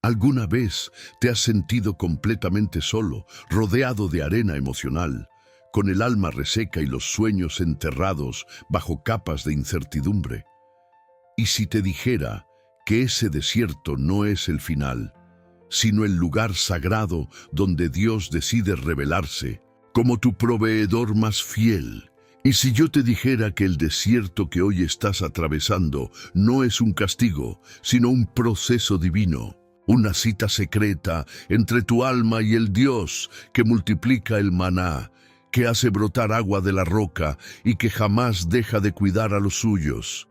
¿Alguna vez te has sentido completamente solo, rodeado de arena emocional, con el alma reseca y los sueños enterrados bajo capas de incertidumbre? ¿Y si te dijera que ese desierto no es el final, sino el lugar sagrado donde Dios decide revelarse como tu proveedor más fiel? ¿Y si yo te dijera que el desierto que hoy estás atravesando no es un castigo, sino un proceso divino? Una cita secreta entre tu alma y el Dios que multiplica el maná, que hace brotar agua de la roca y que jamás deja de cuidar a los suyos.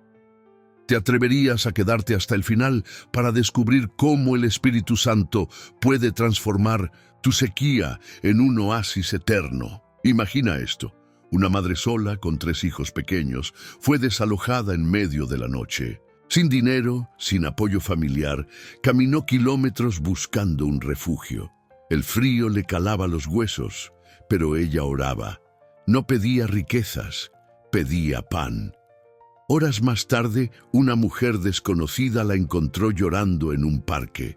¿Te atreverías a quedarte hasta el final para descubrir cómo el Espíritu Santo puede transformar tu sequía en un oasis eterno? Imagina esto. Una madre sola con 3 hijos pequeños fue desalojada en medio de la noche. Sin dinero, sin apoyo familiar, caminó kilómetros buscando un refugio. El frío le calaba los huesos, pero ella oraba. No pedía riquezas, pedía pan. Horas más tarde, una mujer desconocida la encontró llorando en un parque.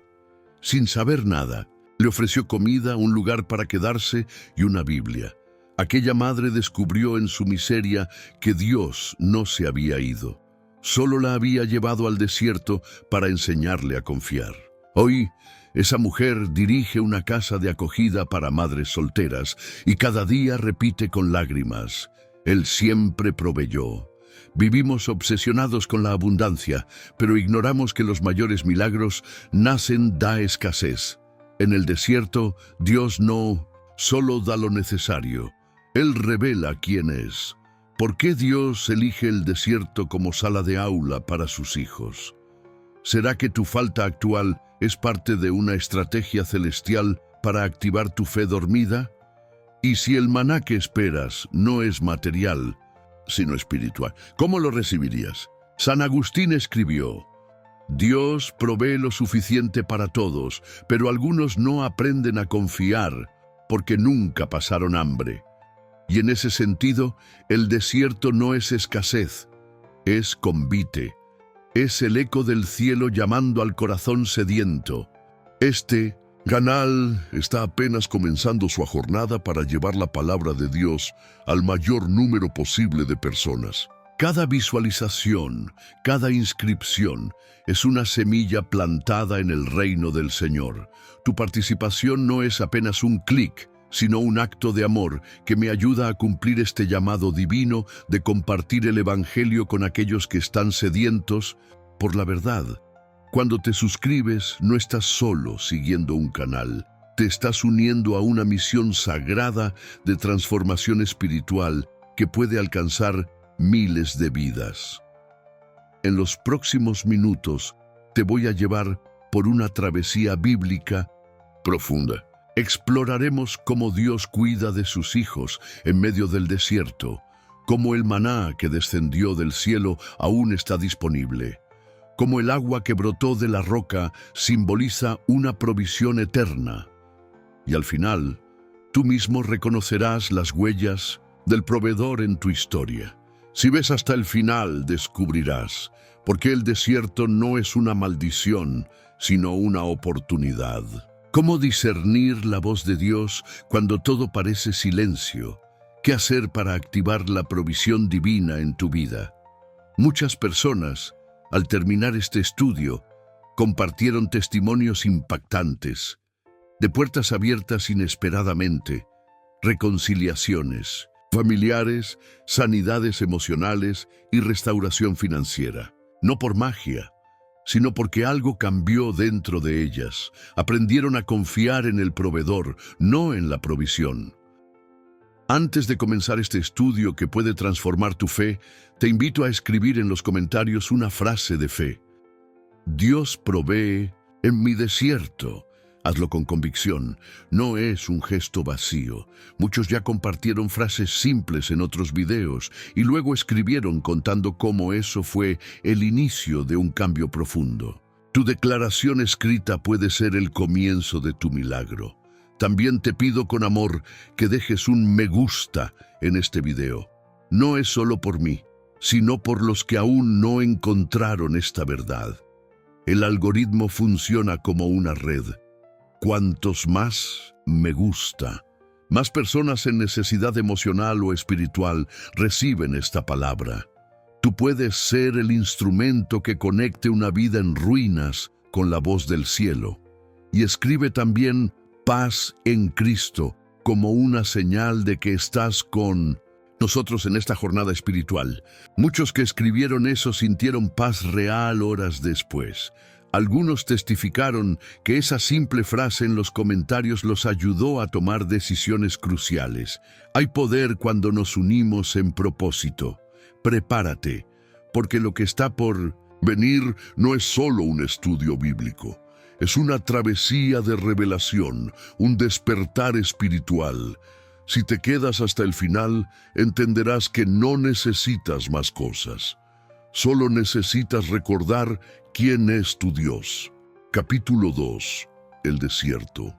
Sin saber nada, le ofreció comida, un lugar para quedarse y una Biblia. Aquella madre descubrió en su miseria que Dios no se había ido. Solo la había llevado al desierto para enseñarle a confiar. Hoy, esa mujer dirige una casa de acogida para madres solteras y cada día repite con lágrimas: Él siempre proveyó. Vivimos obsesionados con la abundancia, pero ignoramos que los mayores milagros nacen da escasez. En el desierto, Dios no solo da lo necesario, Él revela quién es. ¿Por qué Dios elige el desierto como sala de aula para sus hijos? ¿Será que tu falta actual es parte de una estrategia celestial para activar tu fe dormida? ¿Y si el maná que esperas no es material, sino espiritual, cómo lo recibirías? San Agustín escribió: Dios provee lo suficiente para todos, pero algunos no aprenden a confiar porque nunca pasaron hambre. Y en ese sentido, el desierto no es escasez, es convite. Es el eco del cielo llamando al corazón sediento. Este canal está apenas comenzando su jornada para llevar la palabra de Dios al mayor número posible de personas. Cada visualización, cada inscripción es una semilla plantada en el reino del Señor. Tu participación no es apenas un clic, sino un acto de amor que me ayuda a cumplir este llamado divino de compartir el Evangelio con aquellos que están sedientos por la verdad. Cuando te suscribes, no estás solo siguiendo un canal, te estás uniendo a una misión sagrada de transformación espiritual que puede alcanzar miles de vidas. En los próximos minutos te voy a llevar por una travesía bíblica profunda. Exploraremos cómo Dios cuida de sus hijos en medio del desierto, cómo el maná que descendió del cielo aún está disponible, cómo el agua que brotó de la roca simboliza una provisión eterna. Y al final, tú mismo reconocerás las huellas del proveedor en tu historia. Si ves hasta el final, descubrirás por qué el desierto no es una maldición, sino una oportunidad. ¿Cómo discernir la voz de Dios cuando todo parece silencio? ¿Qué hacer para activar la provisión divina en tu vida? Muchas personas, al terminar este estudio, compartieron testimonios impactantes, de puertas abiertas inesperadamente, reconciliaciones familiares, sanidades emocionales y restauración financiera. No por magia, sino porque algo cambió dentro de ellas. Aprendieron a confiar en el proveedor, no en la provisión. Antes de comenzar este estudio que puede transformar tu fe, te invito a escribir en los comentarios una frase de fe. Dios provee en mi desierto. Hazlo con convicción, no es un gesto vacío. Muchos ya compartieron frases simples en otros videos y luego escribieron contando cómo eso fue el inicio de un cambio profundo. Tu declaración escrita puede ser el comienzo de tu milagro. También te pido con amor que dejes un me gusta en este video. No es solo por mí, sino por los que aún no encontraron esta verdad. El algoritmo funciona como una red. Cuantos más me gusta, más personas en necesidad emocional o espiritual reciben esta palabra. Tú puedes ser el instrumento que conecte una vida en ruinas con la voz del cielo. Y escribe también paz en Cristo como una señal de que estás con nosotros en esta jornada espiritual. Muchos que escribieron eso sintieron paz real horas después. Algunos testificaron que esa simple frase en los comentarios los ayudó a tomar decisiones cruciales. Hay poder cuando nos unimos en propósito. Prepárate, porque lo que está por venir no es solo un estudio bíblico. Es una travesía de revelación, un despertar espiritual. Si te quedas hasta el final, entenderás que no necesitas más cosas. Solo necesitas recordar quién es tu Dios. Capítulo 2. El desierto.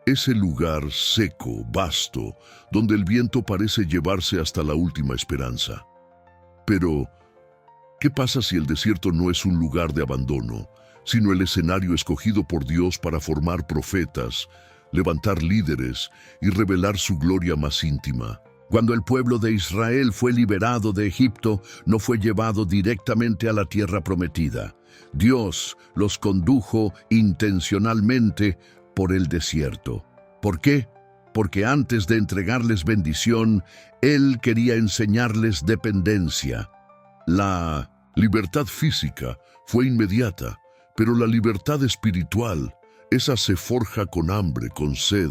Ese lugar seco, vasto, donde el viento parece llevarse hasta la última esperanza. Pero, ¿qué pasa si el desierto no es un lugar de abandono, sino el escenario escogido por Dios para formar profetas, levantar líderes y revelar su gloria más íntima? Cuando el pueblo de Israel fue liberado de Egipto, no fue llevado directamente a la tierra prometida. Dios los condujo intencionalmente por el desierto. ¿Por qué? Porque antes de entregarles bendición, Él quería enseñarles dependencia. La libertad física fue inmediata, pero la libertad espiritual, esa se forja con hambre, con sed,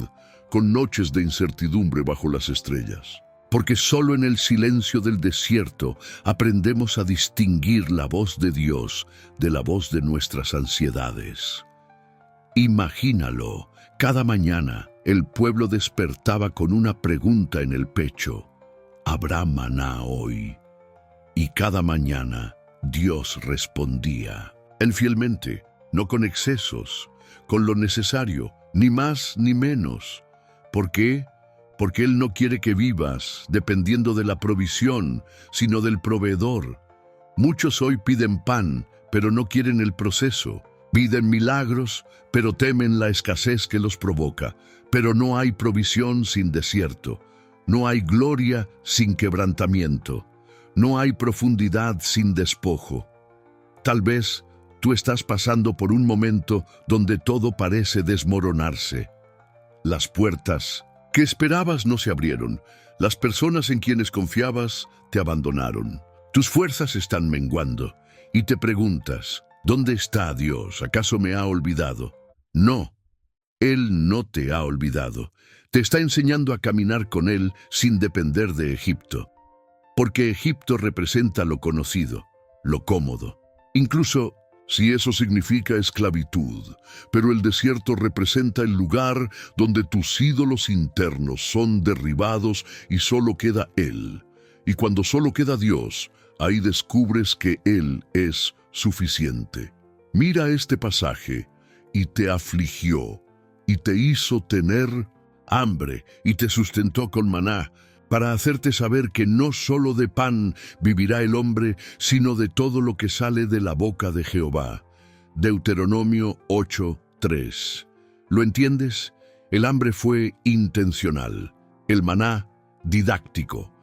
con noches de incertidumbre bajo las estrellas. Porque solo en el silencio del desierto aprendemos a distinguir la voz de Dios de la voz de nuestras ansiedades. Imagínalo, cada mañana el pueblo despertaba con una pregunta en el pecho: ¿habrá maná hoy? Y cada mañana Dios respondía. Él fielmente, no con excesos, con lo necesario, ni más ni menos. ¿Por qué? Porque Él no quiere que vivas dependiendo de la provisión, sino del proveedor. Muchos hoy piden pan, pero no quieren el proceso. Piden milagros, pero temen la escasez que los provoca. Pero no hay provisión sin desierto. No hay gloria sin quebrantamiento. No hay profundidad sin despojo. Tal vez tú estás pasando por un momento donde todo parece desmoronarse. Las puertas que esperabas no se abrieron. Las personas en quienes confiabas te abandonaron. Tus fuerzas están menguando y te preguntas: ¿dónde está Dios? ¿Acaso me ha olvidado? No, Él no te ha olvidado. Te está enseñando a caminar con Él sin depender de Egipto. Porque Egipto representa lo conocido, lo cómodo. Incluso si eso significa esclavitud, pero el desierto representa el lugar donde tus ídolos internos son derribados y solo queda Él. Y cuando solo queda Dios, ahí descubres que Él es suficiente. Mira este pasaje: y te afligió, y te hizo tener hambre, y te sustentó con maná, para hacerte saber que no solo de pan vivirá el hombre, sino de todo lo que sale de la boca de Jehová. Deuteronomio 8:3. ¿Lo entiendes? El hambre fue intencional, el maná didáctico.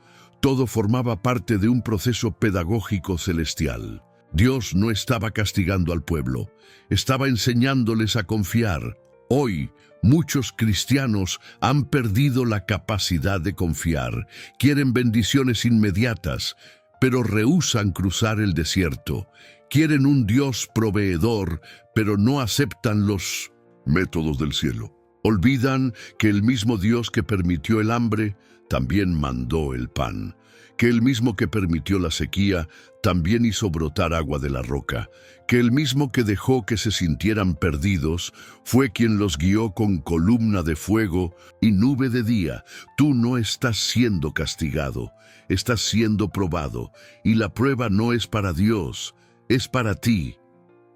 Todo formaba parte de un proceso pedagógico celestial. Dios no estaba castigando al pueblo, estaba enseñándoles a confiar. Hoy, muchos cristianos han perdido la capacidad de confiar. Quieren bendiciones inmediatas, pero rehúsan cruzar el desierto. Quieren un Dios proveedor, pero no aceptan los métodos del cielo. Olvidan que el mismo Dios que permitió el hambre, también mandó el pan. Que el mismo que permitió la sequía, también hizo brotar agua de la roca. Que el mismo que dejó que se sintieran perdidos, fue quien los guió con columna de fuego y nube de día. Tú no estás siendo castigado, estás siendo probado. Y la prueba no es para Dios, es para ti,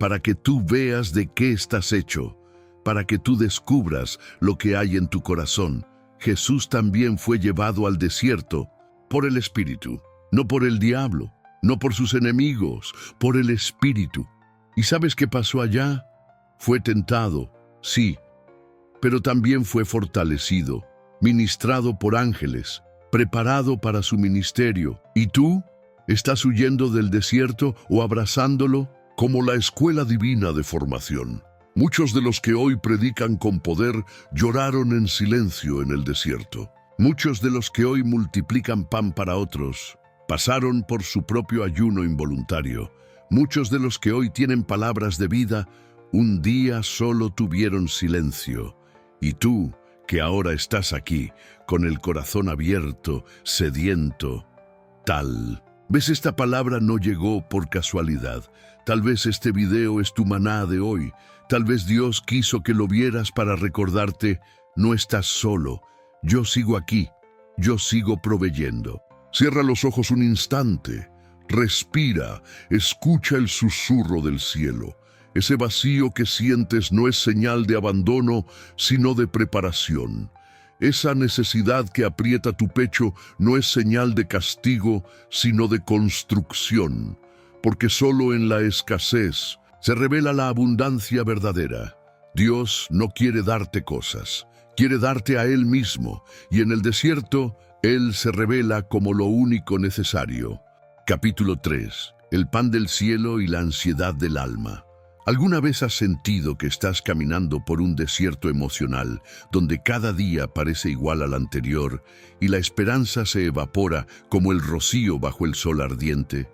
para que tú veas de qué estás hecho, para que tú descubras lo que hay en tu corazón. Jesús también fue llevado al desierto por el Espíritu, no por el diablo, no por sus enemigos, por el Espíritu. ¿Y sabes qué pasó allá? Fue tentado, sí, pero también fue fortalecido, ministrado por ángeles, preparado para su ministerio. ¿Y tú? ¿Estás huyendo del desierto o abrazándolo? Como la escuela divina de formación. Muchos de los que hoy predican con poder lloraron en silencio en el desierto. Muchos de los que hoy multiplican pan para otros pasaron por su propio ayuno involuntario. Muchos de los que hoy tienen palabras de vida, un día solo tuvieron silencio. Y tú, que ahora estás aquí, con el corazón abierto, sediento, tal. ¿Ves? Esta palabra no llegó por casualidad. Tal vez este video es tu maná de hoy. Tal vez Dios quiso que lo vieras para recordarte, no estás solo. Yo sigo aquí. Yo sigo proveyendo. Cierra los ojos un instante. Respira. Escucha el susurro del cielo. Ese vacío que sientes no es señal de abandono, sino de preparación. Esa necesidad que aprieta tu pecho no es señal de castigo, sino de construcción, porque solo en la escasez se revela la abundancia verdadera. Dios no quiere darte cosas, quiere darte a Él mismo, y en el desierto Él se revela como lo único necesario. Capítulo 3. El pan del cielo y la ansiedad del alma. ¿Alguna vez has sentido que estás caminando por un desierto emocional, donde cada día parece igual al anterior y la esperanza se evapora como el rocío bajo el sol ardiente?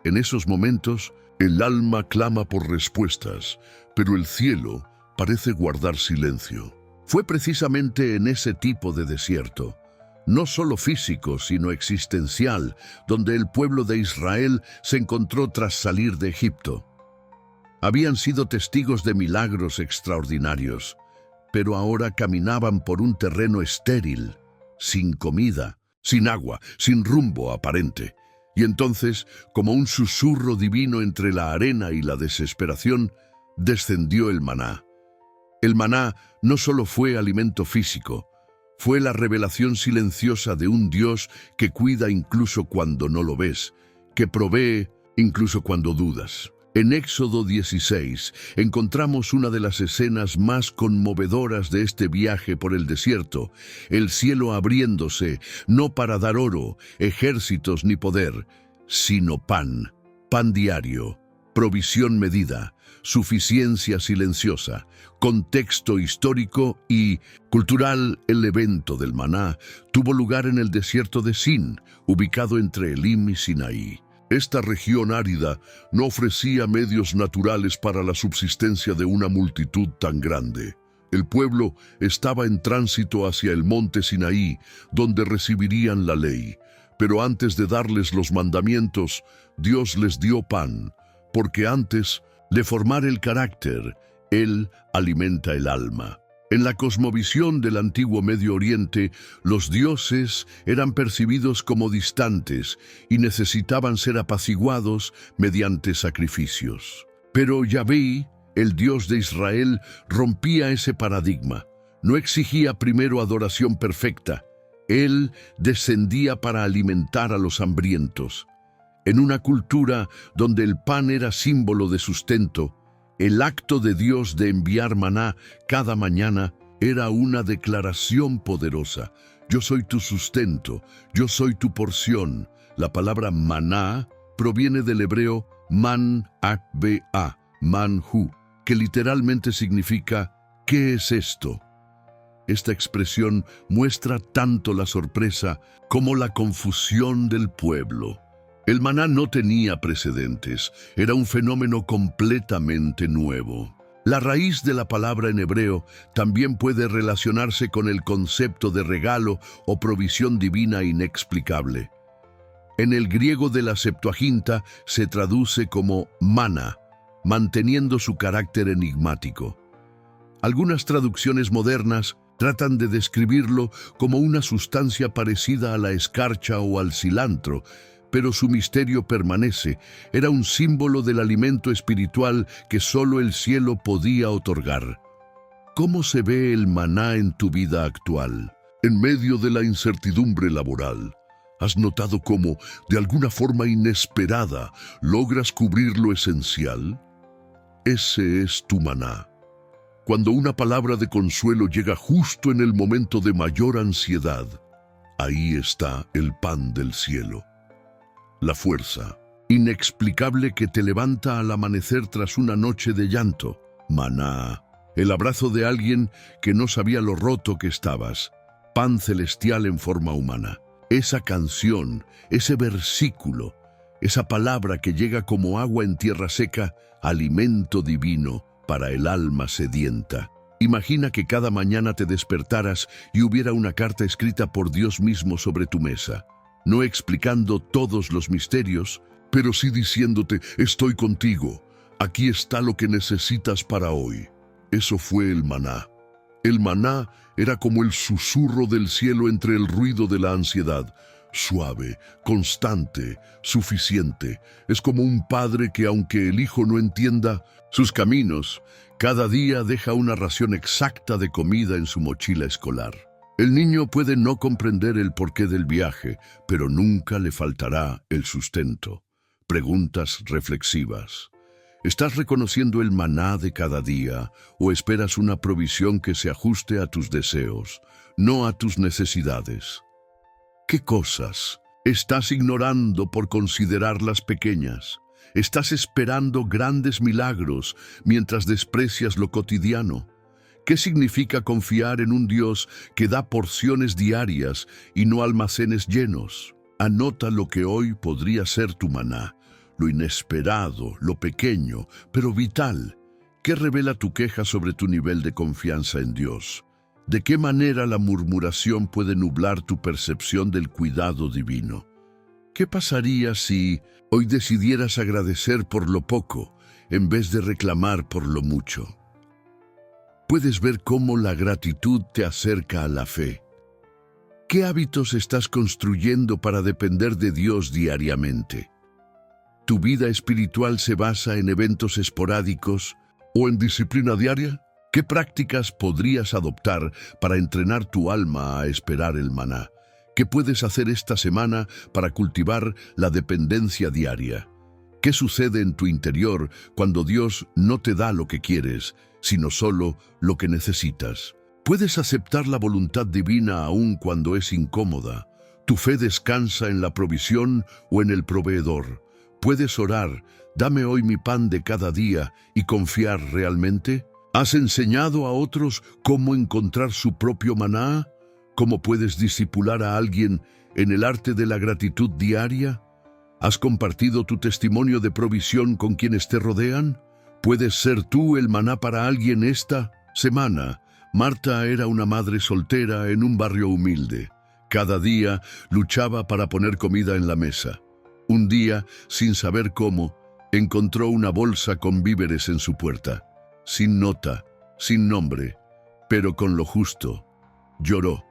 En esos momentos, el alma clama por respuestas, pero el cielo parece guardar silencio. Fue precisamente en ese tipo de desierto, no solo físico, sino existencial, donde el pueblo de Israel se encontró tras salir de Egipto. Habían sido testigos de milagros extraordinarios, pero ahora caminaban por un terreno estéril, sin comida, sin agua, sin rumbo aparente. Y entonces, como un susurro divino entre la arena y la desesperación, descendió el maná. El maná no solo fue alimento físico, fue la revelación silenciosa de un Dios que cuida incluso cuando no lo ves, que provee incluso cuando dudas. En Éxodo 16 encontramos una de las escenas más conmovedoras de este viaje por el desierto, el cielo abriéndose, no para dar oro, ejércitos ni poder, sino pan, pan diario, provisión medida, suficiencia silenciosa, contexto histórico y cultural. El evento del maná tuvo lugar en el desierto de Sin, ubicado entre Elim y Sinaí. Esta región árida no ofrecía medios naturales para la subsistencia de una multitud tan grande. El pueblo estaba en tránsito hacia el monte Sinaí, donde recibirían la ley. Pero antes de darles los mandamientos, Dios les dio pan, porque antes de formar el carácter, Él alimenta el alma. En la cosmovisión del antiguo Medio Oriente, los dioses eran percibidos como distantes y necesitaban ser apaciguados mediante sacrificios. Pero Yahvé, el Dios de Israel, rompía ese paradigma. No exigía primero adoración perfecta. Él descendía para alimentar a los hambrientos. En una cultura donde el pan era símbolo de sustento, el acto de Dios de enviar maná cada mañana era una declaración poderosa. Yo soy tu sustento, yo soy tu porción. La palabra maná proviene del hebreo man-akba, manhu, que literalmente significa ¿qué es esto? Esta expresión muestra tanto la sorpresa como la confusión del pueblo. El maná no tenía precedentes, era un fenómeno completamente nuevo. La raíz de la palabra en hebreo también puede relacionarse con el concepto de regalo o provisión divina inexplicable. En el griego de la Septuaginta se traduce como mana, manteniendo su carácter enigmático. Algunas traducciones modernas tratan de describirlo como una sustancia parecida a la escarcha o al cilantro, pero su misterio permanece. Era un símbolo del alimento espiritual que solo el cielo podía otorgar. ¿Cómo se ve el maná en tu vida actual? En medio de la incertidumbre laboral, ¿has notado cómo, de alguna forma inesperada, logras cubrir lo esencial? Ese es tu maná. Cuando una palabra de consuelo llega justo en el momento de mayor ansiedad, ahí está el pan del cielo. La fuerza inexplicable que te levanta al amanecer tras una noche de llanto. Maná, el abrazo de alguien que no sabía lo roto que estabas. Pan celestial en forma humana. Esa canción, ese versículo, esa palabra que llega como agua en tierra seca, alimento divino para el alma sedienta. Imagina que cada mañana te despertaras y hubiera una carta escrita por Dios mismo sobre tu mesa, no explicando todos los misterios, pero sí diciéndote: estoy contigo, aquí está lo que necesitas para hoy. Eso fue el maná. El maná era como el susurro del cielo entre el ruido de la ansiedad. Suave, constante, suficiente. Es como un padre que, aunque el hijo no entienda sus caminos, cada día deja una ración exacta de comida en su mochila escolar. El niño puede no comprender el porqué del viaje, pero nunca le faltará el sustento. Preguntas reflexivas. ¿Estás reconociendo el maná de cada día o esperas una provisión que se ajuste a tus deseos, no a tus necesidades? ¿Qué cosas estás ignorando por considerarlas pequeñas? ¿Estás esperando grandes milagros mientras desprecias lo cotidiano? ¿Qué significa confiar en un Dios que da porciones diarias y no almacenes llenos? Anota lo que hoy podría ser tu maná, lo inesperado, lo pequeño, pero vital. ¿Qué revela tu queja sobre tu nivel de confianza en Dios? ¿De qué manera la murmuración puede nublar tu percepción del cuidado divino? ¿Qué pasaría si hoy decidieras agradecer por lo poco en vez de reclamar por lo mucho? Puedes ver cómo la gratitud te acerca a la fe. ¿Qué hábitos estás construyendo para depender de Dios diariamente? ¿Tu vida espiritual se basa en eventos esporádicos o en disciplina diaria? ¿Qué prácticas podrías adoptar para entrenar tu alma a esperar el maná? ¿Qué puedes hacer esta semana para cultivar la dependencia diaria? ¿Qué sucede en tu interior cuando Dios no te da lo que quieres, sino solo lo que necesitas? ¿Puedes aceptar la voluntad divina aun cuando es incómoda? ¿Tu fe descansa en la provisión o en el proveedor? ¿Puedes orar: dame hoy mi pan de cada día, y confiar realmente? ¿Has enseñado a otros cómo encontrar su propio maná? ¿Cómo puedes discipular a alguien en el arte de la gratitud diaria? ¿Has compartido tu testimonio de provisión con quienes te rodean? ¿Puedes ser tú el maná para alguien esta semana? Marta era una madre soltera en un barrio humilde. Cada día luchaba para poner comida en la mesa. Un día, sin saber cómo, encontró una bolsa con víveres en su puerta. Sin nota, sin nombre, pero con lo justo. Lloró,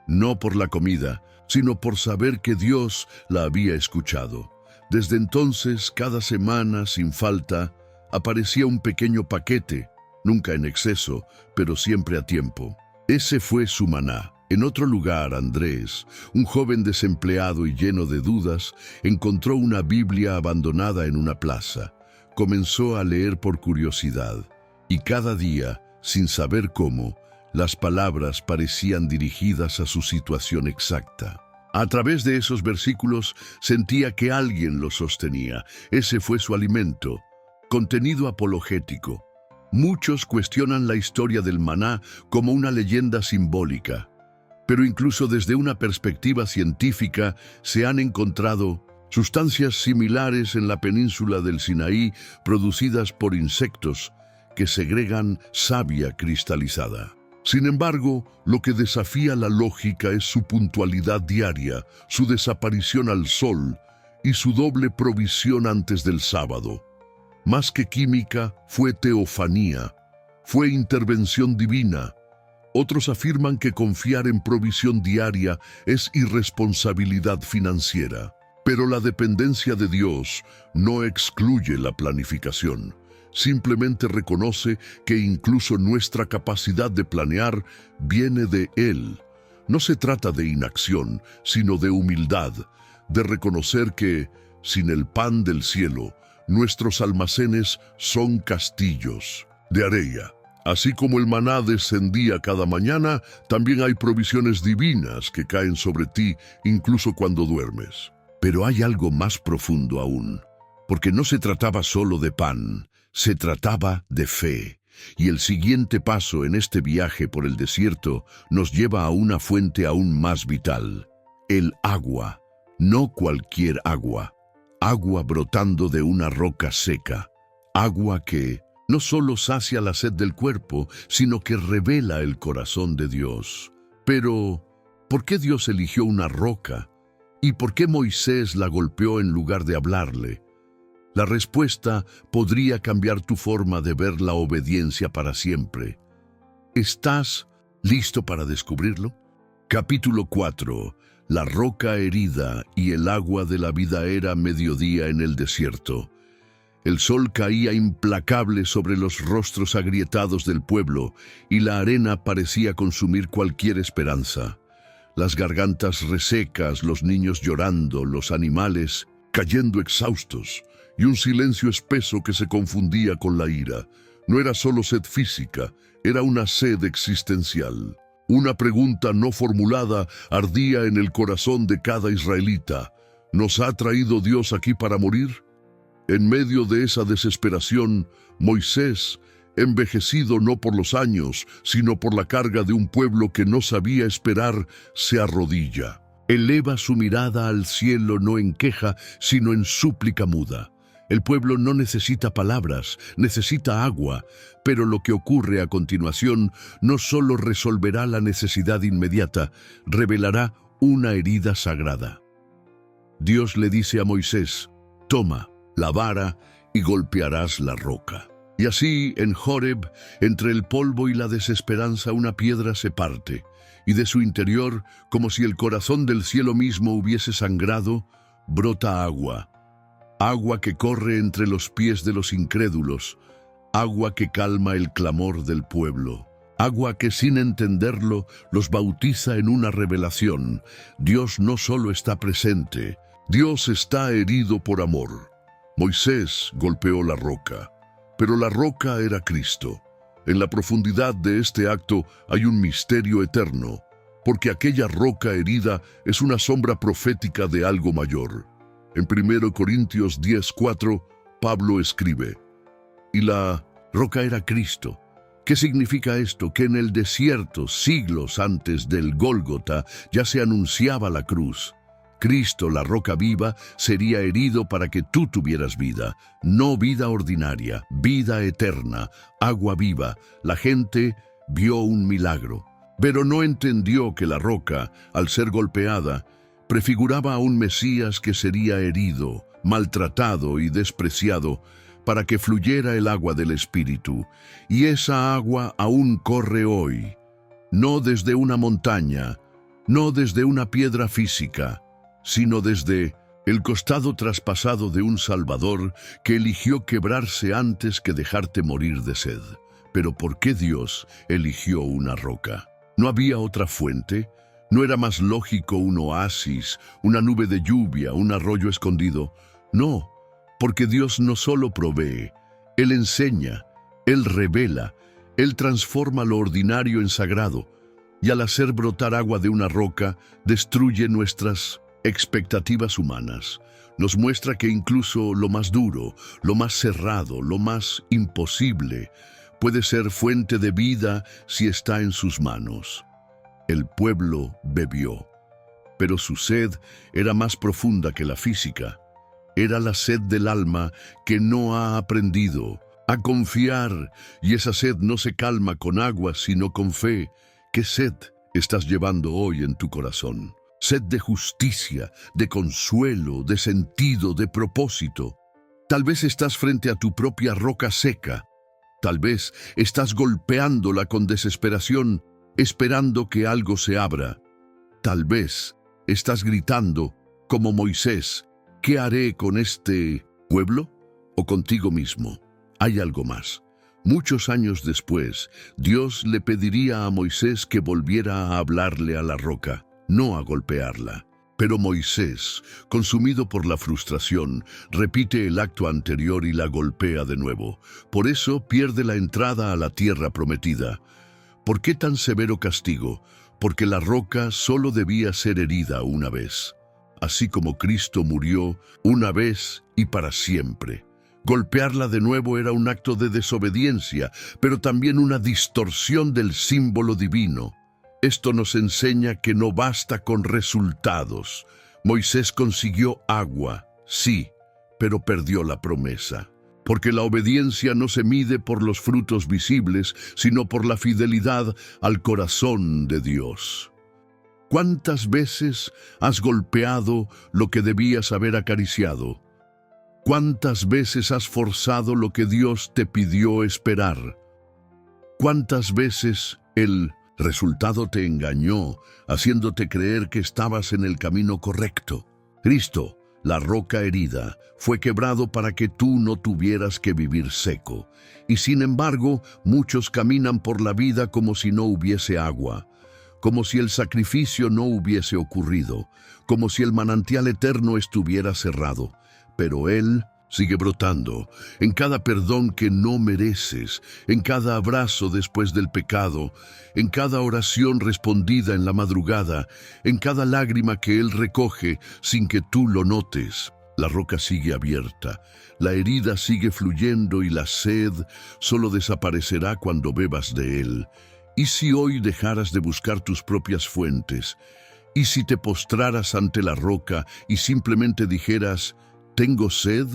no por la comida, sino por saber que Dios la había escuchado. Desde entonces, cada semana, sin falta, aparecía un pequeño paquete, nunca en exceso, pero siempre a tiempo. Ese fue su maná. En otro lugar, Andrés, un joven desempleado y lleno de dudas, encontró una Biblia abandonada en una plaza. Comenzó a leer por curiosidad. Y cada día, sin saber cómo, las palabras parecían dirigidas a su situación exacta. A través de esos versículos sentía que alguien lo sostenía. Ese fue su alimento. Contenido apologético. Muchos cuestionan la historia del maná como una leyenda simbólica, pero incluso desde una perspectiva científica se han encontrado sustancias similares en la península del Sinaí producidas por insectos que segregan savia cristalizada. Sin embargo, lo que desafía la lógica es su puntualidad diaria, su desaparición al sol y su doble provisión antes del sábado. Más que química, fue teofanía, fue intervención divina. Otros afirman que confiar en provisión diaria es irresponsabilidad financiera. Pero la dependencia de Dios no excluye la planificación. Simplemente reconoce que incluso nuestra capacidad de planear viene de Él. No se trata de inacción, sino de humildad, de reconocer que, sin el pan del cielo, nuestros almacenes son castillos de arena. Así como el maná descendía cada mañana, también hay provisiones divinas que caen sobre ti incluso cuando duermes. Pero hay algo más profundo aún, porque no se trataba solo de pan, se trataba de fe. Y el siguiente paso en este viaje por el desierto nos lleva a una fuente aún más vital: el agua. No cualquier agua, agua brotando de una roca seca, agua que no solo sacia la sed del cuerpo, sino que revela el corazón de Dios. Pero, ¿por qué Dios eligió una roca? ¿Y por qué Moisés la golpeó en lugar de hablarle? La respuesta podría cambiar tu forma de ver la obediencia para siempre. ¿Estás listo para descubrirlo? Capítulo 4. La roca herida y el agua de la vida. Era mediodía en el desierto. El sol caía implacable sobre los rostros agrietados del pueblo y la arena parecía consumir cualquier esperanza. Las gargantas resecas, los niños llorando, los animales cayendo exhaustos y un silencio espeso que se confundía con la ira. No era solo sed física, era una sed existencial. Una pregunta no formulada ardía en el corazón de cada israelita. ¿Nos ha traído Dios aquí para morir? En medio de esa desesperación, Moisés, envejecido no por los años, sino por la carga de un pueblo que no sabía esperar, se arrodilla. Eleva su mirada al cielo no en queja, sino en súplica muda. El pueblo no necesita palabras, necesita agua, pero lo que ocurre a continuación no solo resolverá la necesidad inmediata, revelará una herida sagrada. Dios le dice a Moisés: toma la vara y golpearás la roca. Y así, en Horeb, entre el polvo y la desesperanza, una piedra se parte, y de su interior, como si el corazón del cielo mismo hubiese sangrado, brota agua. Agua que corre entre los pies de los incrédulos, agua que calma el clamor del pueblo, agua que sin entenderlo los bautiza en una revelación. Dios no solo está presente, Dios está herido por amor. Moisés golpeó la roca, pero la roca era Cristo. En la profundidad de este acto hay un misterio eterno, porque aquella roca herida es una sombra profética de algo mayor. En 1 Corintios 10:4, Pablo escribe: y la roca era Cristo. ¿Qué significa esto? Que en el desierto, siglos antes del Gólgota, ya se anunciaba la cruz. Cristo, la roca viva, sería herido para que tú tuvieras vida, no vida ordinaria, vida eterna, agua viva. La gente vio un milagro, pero no entendió que la roca, al ser golpeada, prefiguraba a un Mesías que sería herido, maltratado y despreciado, para que fluyera el agua del Espíritu. Y esa agua aún corre hoy, no desde una montaña, no desde una piedra física, sino desde el costado traspasado de un Salvador que eligió quebrarse antes que dejarte morir de sed. Pero ¿por qué Dios eligió una roca? ¿No había otra fuente? ¿No era más lógico un oasis, una nube de lluvia, un arroyo escondido? No, porque Dios no solo provee, Él enseña, Él revela, Él transforma lo ordinario en sagrado, y al hacer brotar agua de una roca, destruye nuestras expectativas humanas. Nos muestra que incluso lo más duro, lo más cerrado, lo más imposible, puede ser fuente de vida si está en sus manos. El pueblo bebió, pero su sed era más profunda que la física. Era la sed del alma que no ha aprendido a confiar, y esa sed no se calma con agua, sino con fe. ¿Qué sed estás llevando hoy en tu corazón? Sed de justicia, de consuelo, de sentido, de propósito. Tal vez estás frente a tu propia roca seca. Tal vez estás golpeándola con desesperación, esperando que algo se abra. Tal vez estás gritando, como Moisés: ¿qué haré con este pueblo? ¿O contigo mismo? Hay algo más. Muchos años después, Dios le pediría a Moisés que volviera a hablarle a la roca, no a golpearla. Pero Moisés, consumido por la frustración, repite el acto anterior y la golpea de nuevo. Por eso pierde la entrada a la tierra prometida. ¿Por qué tan severo castigo? Porque la roca solo debía ser herida una vez, así como Cristo murió una vez y para siempre. Golpearla de nuevo era un acto de desobediencia, pero también una distorsión del símbolo divino. Esto nos enseña que no basta con resultados. Moisés consiguió agua, sí, pero perdió la promesa. Porque la obediencia no se mide por los frutos visibles, sino por la fidelidad al corazón de Dios. ¿Cuántas veces has golpeado lo que debías haber acariciado? ¿Cuántas veces has forzado lo que Dios te pidió esperar? ¿Cuántas veces el resultado te engañó, haciéndote creer que estabas en el camino correcto? Cristo, la roca herida, fue quebrado para que tú no tuvieras que vivir seco. Y sin embargo, muchos caminan por la vida como si no hubiese agua, como si el sacrificio no hubiese ocurrido, como si el manantial eterno estuviera cerrado. Pero Él sigue brotando, en cada perdón que no mereces, en cada abrazo después del pecado, en cada oración respondida en la madrugada, en cada lágrima que Él recoge sin que tú lo notes. La roca sigue abierta, la herida sigue fluyendo y la sed solo desaparecerá cuando bebas de Él. ¿Y si hoy dejaras de buscar tus propias fuentes? ¿Y si te postraras ante la roca y simplemente dijeras, «Tengo sed»,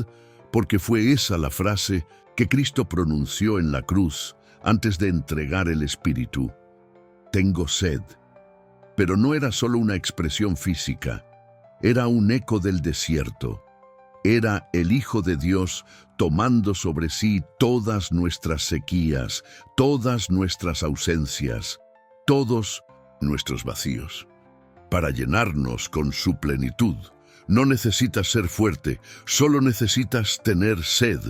porque fue esa la frase que Cristo pronunció en la cruz antes de entregar el Espíritu? Tengo sed. Pero no era solo una expresión física, era un eco del desierto. Era el Hijo de Dios tomando sobre sí todas nuestras sequías, todas nuestras ausencias, todos nuestros vacíos, para llenarnos con su plenitud. No necesitas ser fuerte, solo necesitas tener sed.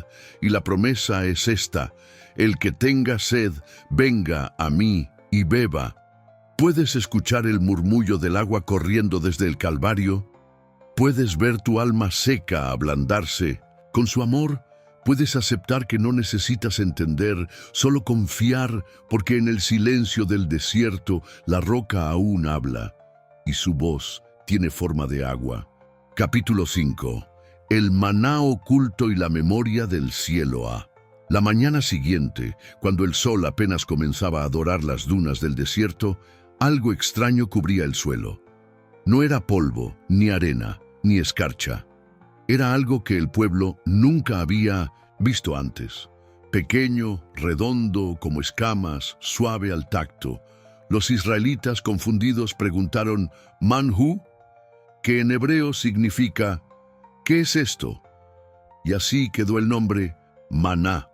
Y la promesa es esta: el que tenga sed, venga a mí y beba. ¿Puedes escuchar el murmullo del agua corriendo desde el Calvario? ¿Puedes ver tu alma seca ablandarse? Con su amor, puedes aceptar que no necesitas entender, solo confiar, porque en el silencio del desierto la roca aún habla, y su voz tiene forma de agua. Capítulo 5. El maná oculto y la memoria del cielo A. La mañana siguiente, cuando el sol apenas comenzaba a dorar las dunas del desierto, algo extraño cubría el suelo. No era polvo, ni arena, ni escarcha. Era algo que el pueblo nunca había visto antes. Pequeño, redondo, como escamas, suave al tacto. Los israelitas confundidos preguntaron, «¿Manhu?», que en hebreo significa «¿Qué es esto?». Y así quedó el nombre maná.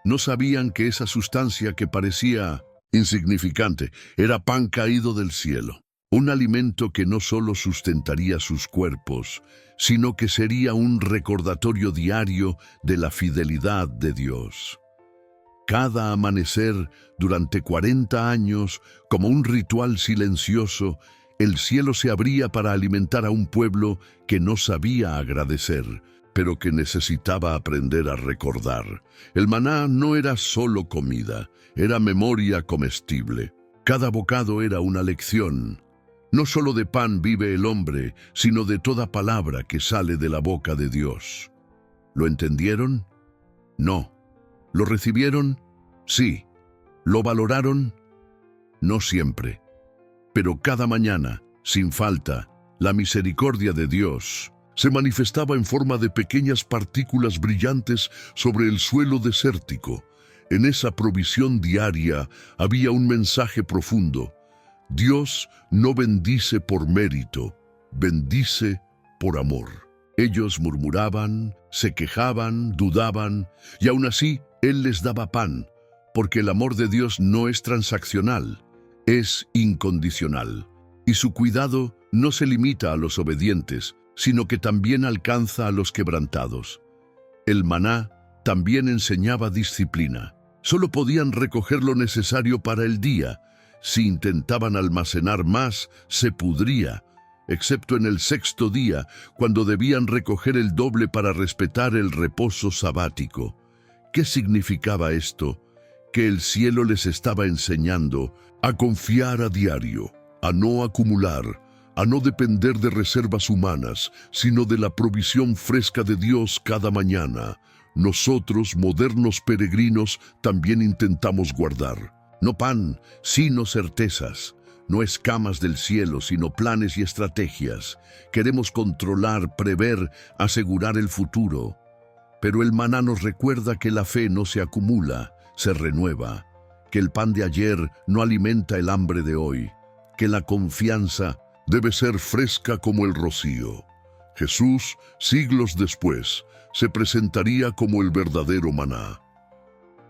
No sabían que esa sustancia que parecía insignificante era pan caído del cielo, un alimento que no solo sustentaría sus cuerpos, sino que sería un recordatorio diario de la fidelidad de Dios. Cada amanecer, durante 40 años, como un ritual silencioso, el cielo se abría para alimentar a un pueblo que no sabía agradecer, pero que necesitaba aprender a recordar. El maná no era solo comida, era memoria comestible. Cada bocado era una lección. No solo de pan vive el hombre, sino de toda palabra que sale de la boca de Dios. ¿Lo entendieron? No. ¿Lo recibieron? Sí. ¿Lo valoraron? No siempre. Pero cada mañana, sin falta, la misericordia de Dios se manifestaba en forma de pequeñas partículas brillantes sobre el suelo desértico. En esa provisión diaria había un mensaje profundo. Dios no bendice por mérito, bendice por amor. Ellos murmuraban, se quejaban, dudaban, y aún así Él les daba pan, porque el amor de Dios no es transaccional, es incondicional. Y su cuidado no se limita a los obedientes, sino que también alcanza a los quebrantados. El maná también enseñaba disciplina. Solo podían recoger lo necesario para el día. Si intentaban almacenar más, se pudría. excepto en el sexto día, cuando debían recoger el doble para respetar el reposo sabático. ¿Qué significaba esto? Que el cielo les estaba enseñando a confiar a diario, a no acumular, a no depender de reservas humanas, sino de la provisión fresca de Dios cada mañana. Nosotros, modernos peregrinos, también intentamos guardar, no pan, sino certezas, no escamas del cielo, sino planes y estrategias. Queremos controlar, prever, asegurar el futuro. Pero el maná nos recuerda que la fe no se acumula, se renueva, que el pan de ayer no alimenta el hambre de hoy, que la confianza debe ser fresca como el rocío. Jesús, siglos después, se presentaría como el verdadero maná.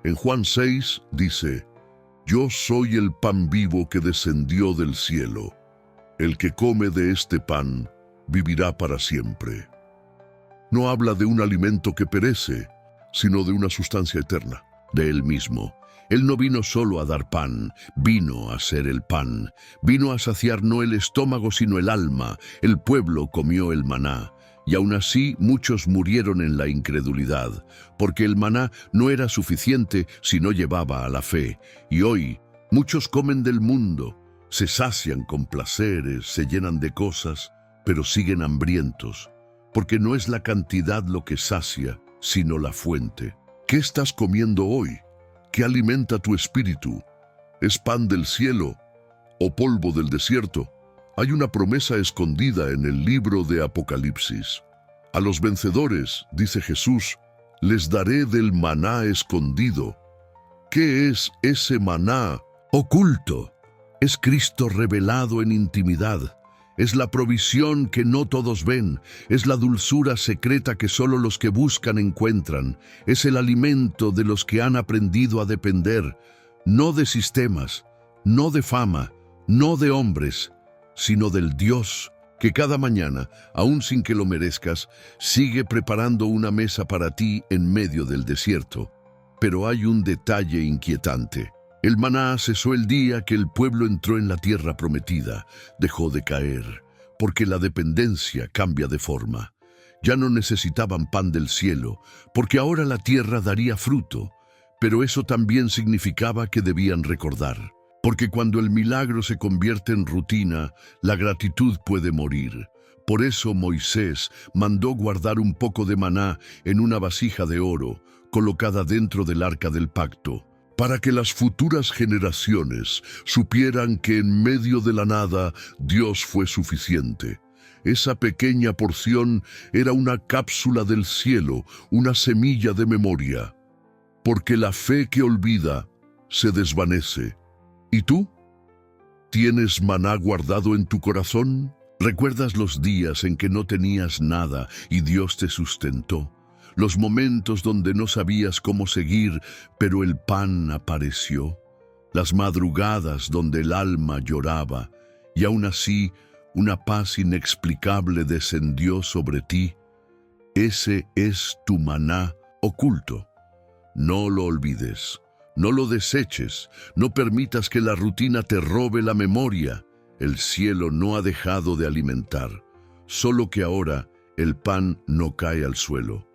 En Juan 6 dice: «Yo soy el pan vivo que descendió del cielo. El que come de este pan vivirá para siempre». No habla de un alimento que perece, sino de una sustancia eterna, de Él mismo. Él no vino solo a dar pan, vino a ser el pan. Vino a saciar no el estómago, sino el alma. El pueblo comió el maná, y aún así muchos murieron en la incredulidad, porque el maná no era suficiente si no llevaba a la fe. Y hoy muchos comen del mundo, se sacian con placeres, se llenan de cosas, pero siguen hambrientos, porque no es la cantidad lo que sacia, sino la fuente. ¿Qué estás comiendo hoy? ¿Qué alimenta tu espíritu? ¿Es pan del cielo o polvo del desierto? Hay una promesa escondida en el libro de Apocalipsis. A los vencedores, dice Jesús, les daré del maná escondido. ¿Qué es ese maná oculto? Es Cristo revelado en intimidad. Es la provisión que no todos ven, es la dulzura secreta que solo los que buscan encuentran, es el alimento de los que han aprendido a depender, no de sistemas, no de fama, no de hombres, sino del Dios que cada mañana, aun sin que lo merezcas, sigue preparando una mesa para ti en medio del desierto. Pero hay un detalle inquietante. El maná cesó el día que el pueblo entró en la tierra prometida, dejó de caer, porque la dependencia cambia de forma. Ya no necesitaban pan del cielo, porque ahora la tierra daría fruto, pero eso también significaba que debían recordar, porque cuando el milagro se convierte en rutina, la gratitud puede morir. Por eso Moisés mandó guardar un poco de maná en una vasija de oro, colocada dentro del arca del pacto, para que las futuras generaciones supieran que en medio de la nada Dios fue suficiente. Esa pequeña porción era una cápsula del cielo, una semilla de memoria, porque la fe que olvida se desvanece. ¿Y tú? ¿Tienes maná guardado en tu corazón? ¿Recuerdas los días en que no tenías nada y Dios te sustentó? Los momentos donde no sabías cómo seguir, pero el pan apareció. Las madrugadas donde el alma lloraba, y aún así una paz inexplicable descendió sobre ti. Ese es tu maná oculto. No lo olvides, no lo deseches, no permitas que la rutina te robe la memoria. El cielo no ha dejado de alimentar, solo que ahora el pan no cae al suelo.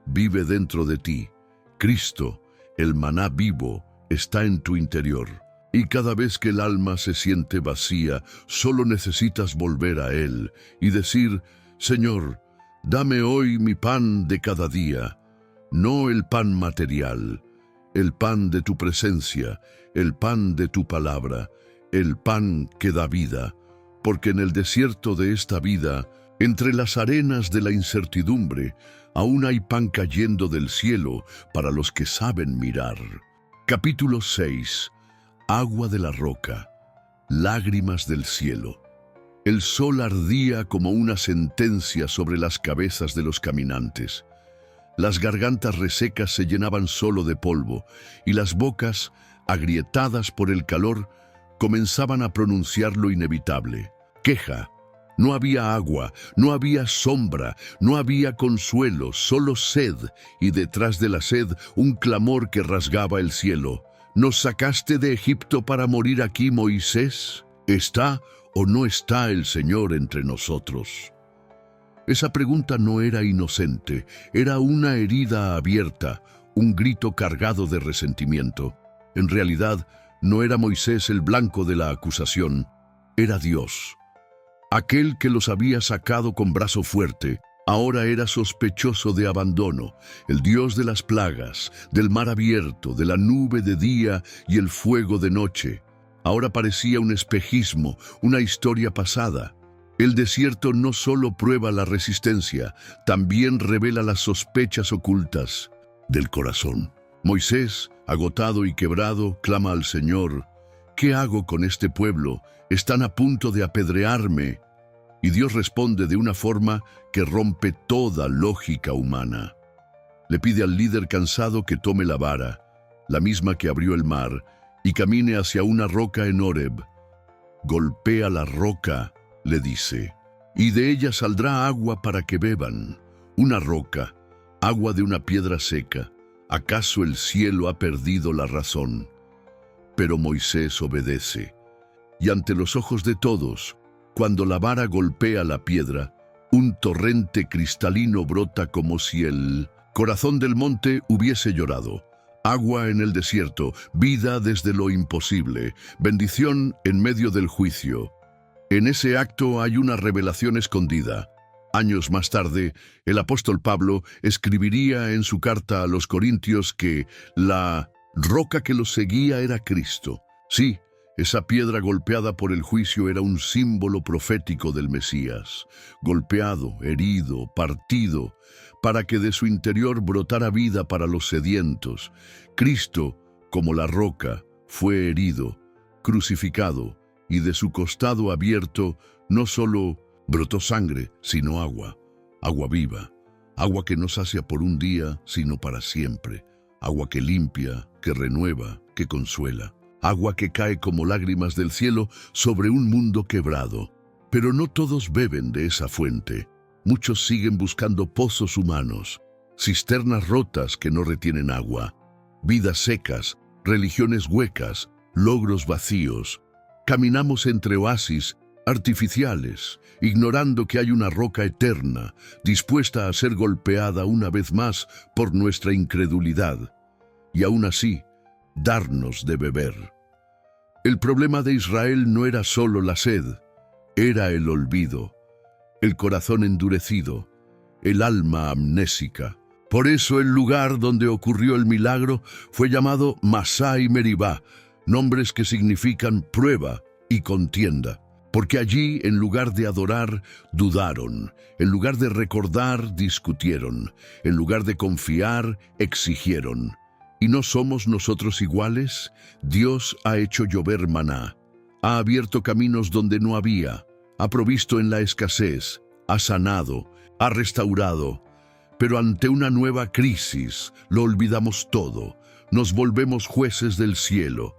Vive dentro de ti. Cristo, el maná vivo, está en tu interior. Y cada vez que el alma se siente vacía, solo necesitas volver a Él y decir: Señor, dame hoy mi pan de cada día. No el pan material, el pan de tu presencia, el pan de tu palabra, el pan que da vida. Porque en el desierto de esta vida, entre las arenas de la incertidumbre, aún hay pan cayendo del cielo para los que saben mirar. Capítulo 6. Agua de la roca. Lágrimas del cielo. El sol ardía como una sentencia sobre las cabezas de los caminantes. Las gargantas resecas se llenaban solo de polvo, y las bocas, agrietadas por el calor, comenzaban a pronunciar lo inevitable: queja. No había agua, no había sombra, no había consuelo, solo sed, y detrás de la sed un clamor que rasgaba el cielo. ¿Nos sacaste de Egipto para morir aquí, Moisés? ¿Está o no está el Señor entre nosotros? Esa pregunta no era inocente, era una herida abierta, un grito cargado de resentimiento. En realidad, no era Moisés el blanco de la acusación, era Dios. Aquel que los había sacado con brazo fuerte, ahora era sospechoso de abandono, el Dios de las plagas, del mar abierto, de la nube de día y el fuego de noche. Ahora parecía un espejismo, una historia pasada. El desierto no solo prueba la resistencia, también revela las sospechas ocultas del corazón. Moisés, agotado y quebrado, clama al Señor: ¿qué hago con este pueblo? Están a punto de apedrearme. Y Dios responde de una forma que rompe toda lógica humana. Le pide al líder cansado que tome la vara, la misma que abrió el mar, y camine hacia una roca en Horeb. Golpea la roca, le dice, y de ella saldrá agua para que beban. Una roca, agua de una piedra seca. ¿Acaso el cielo ha perdido la razón? Pero Moisés obedece, y ante los ojos de todos, cuando la vara golpea la piedra, un torrente cristalino brota como si el corazón del monte hubiese llorado. Agua en el desierto, vida desde lo imposible, bendición en medio del juicio. En ese acto hay una revelación escondida. Años más tarde, el apóstol Pablo escribiría en su carta a los Corintios que la roca que los seguía era Cristo. Sí, esa piedra golpeada por el juicio era un símbolo profético del Mesías, golpeado, herido, partido, para que de su interior brotara vida para los sedientos. Cristo, como la roca, fue herido, crucificado, y de su costado abierto no solo brotó sangre, sino agua, agua viva, agua que no sacia por un día, sino para siempre, agua que limpia, que renueva, que consuela. Agua que cae como lágrimas del cielo sobre un mundo quebrado. Pero no todos beben de esa fuente. Muchos siguen buscando pozos humanos, cisternas rotas que no retienen agua, vidas secas, religiones huecas, logros vacíos. Caminamos entre oasis artificiales, ignorando que hay una roca eterna, dispuesta a ser golpeada una vez más por nuestra incredulidad. Y aún así, darnos de beber. El problema de Israel no era solo la sed, era el olvido, el corazón endurecido, el alma amnésica. Por eso el lugar donde ocurrió el milagro fue llamado Masá y Meribá, nombres que significan prueba y contienda. Porque allí, en lugar de adorar, dudaron, en lugar de recordar, discutieron, en lugar de confiar, exigieron. ¿Y no somos nosotros iguales? Dios ha hecho llover maná, ha abierto caminos donde no había, ha provisto en la escasez, ha sanado, ha restaurado. Pero ante una nueva crisis, lo olvidamos todo, nos volvemos jueces del cielo,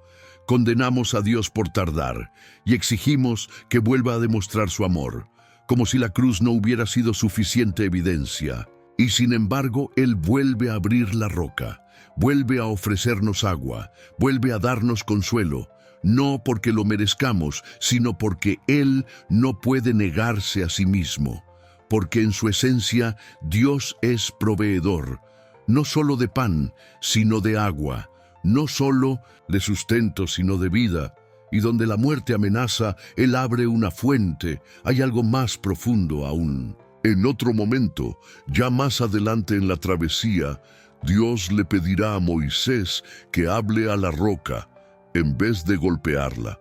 condenamos a Dios por tardar y exigimos que vuelva a demostrar su amor, como si la cruz no hubiera sido suficiente evidencia. Y sin embargo, Él vuelve a abrir la roca. Vuelve a ofrecernos agua, vuelve a darnos consuelo, no porque lo merezcamos, sino porque Él no puede negarse a sí mismo, porque en su esencia Dios es proveedor, no solo de pan, sino de agua, no solo de sustento, sino de vida, y donde la muerte amenaza, Él abre una fuente, hay algo más profundo aún. En otro momento, ya más adelante en la travesía, Dios le pedirá a Moisés que hable a la roca en vez de golpearla.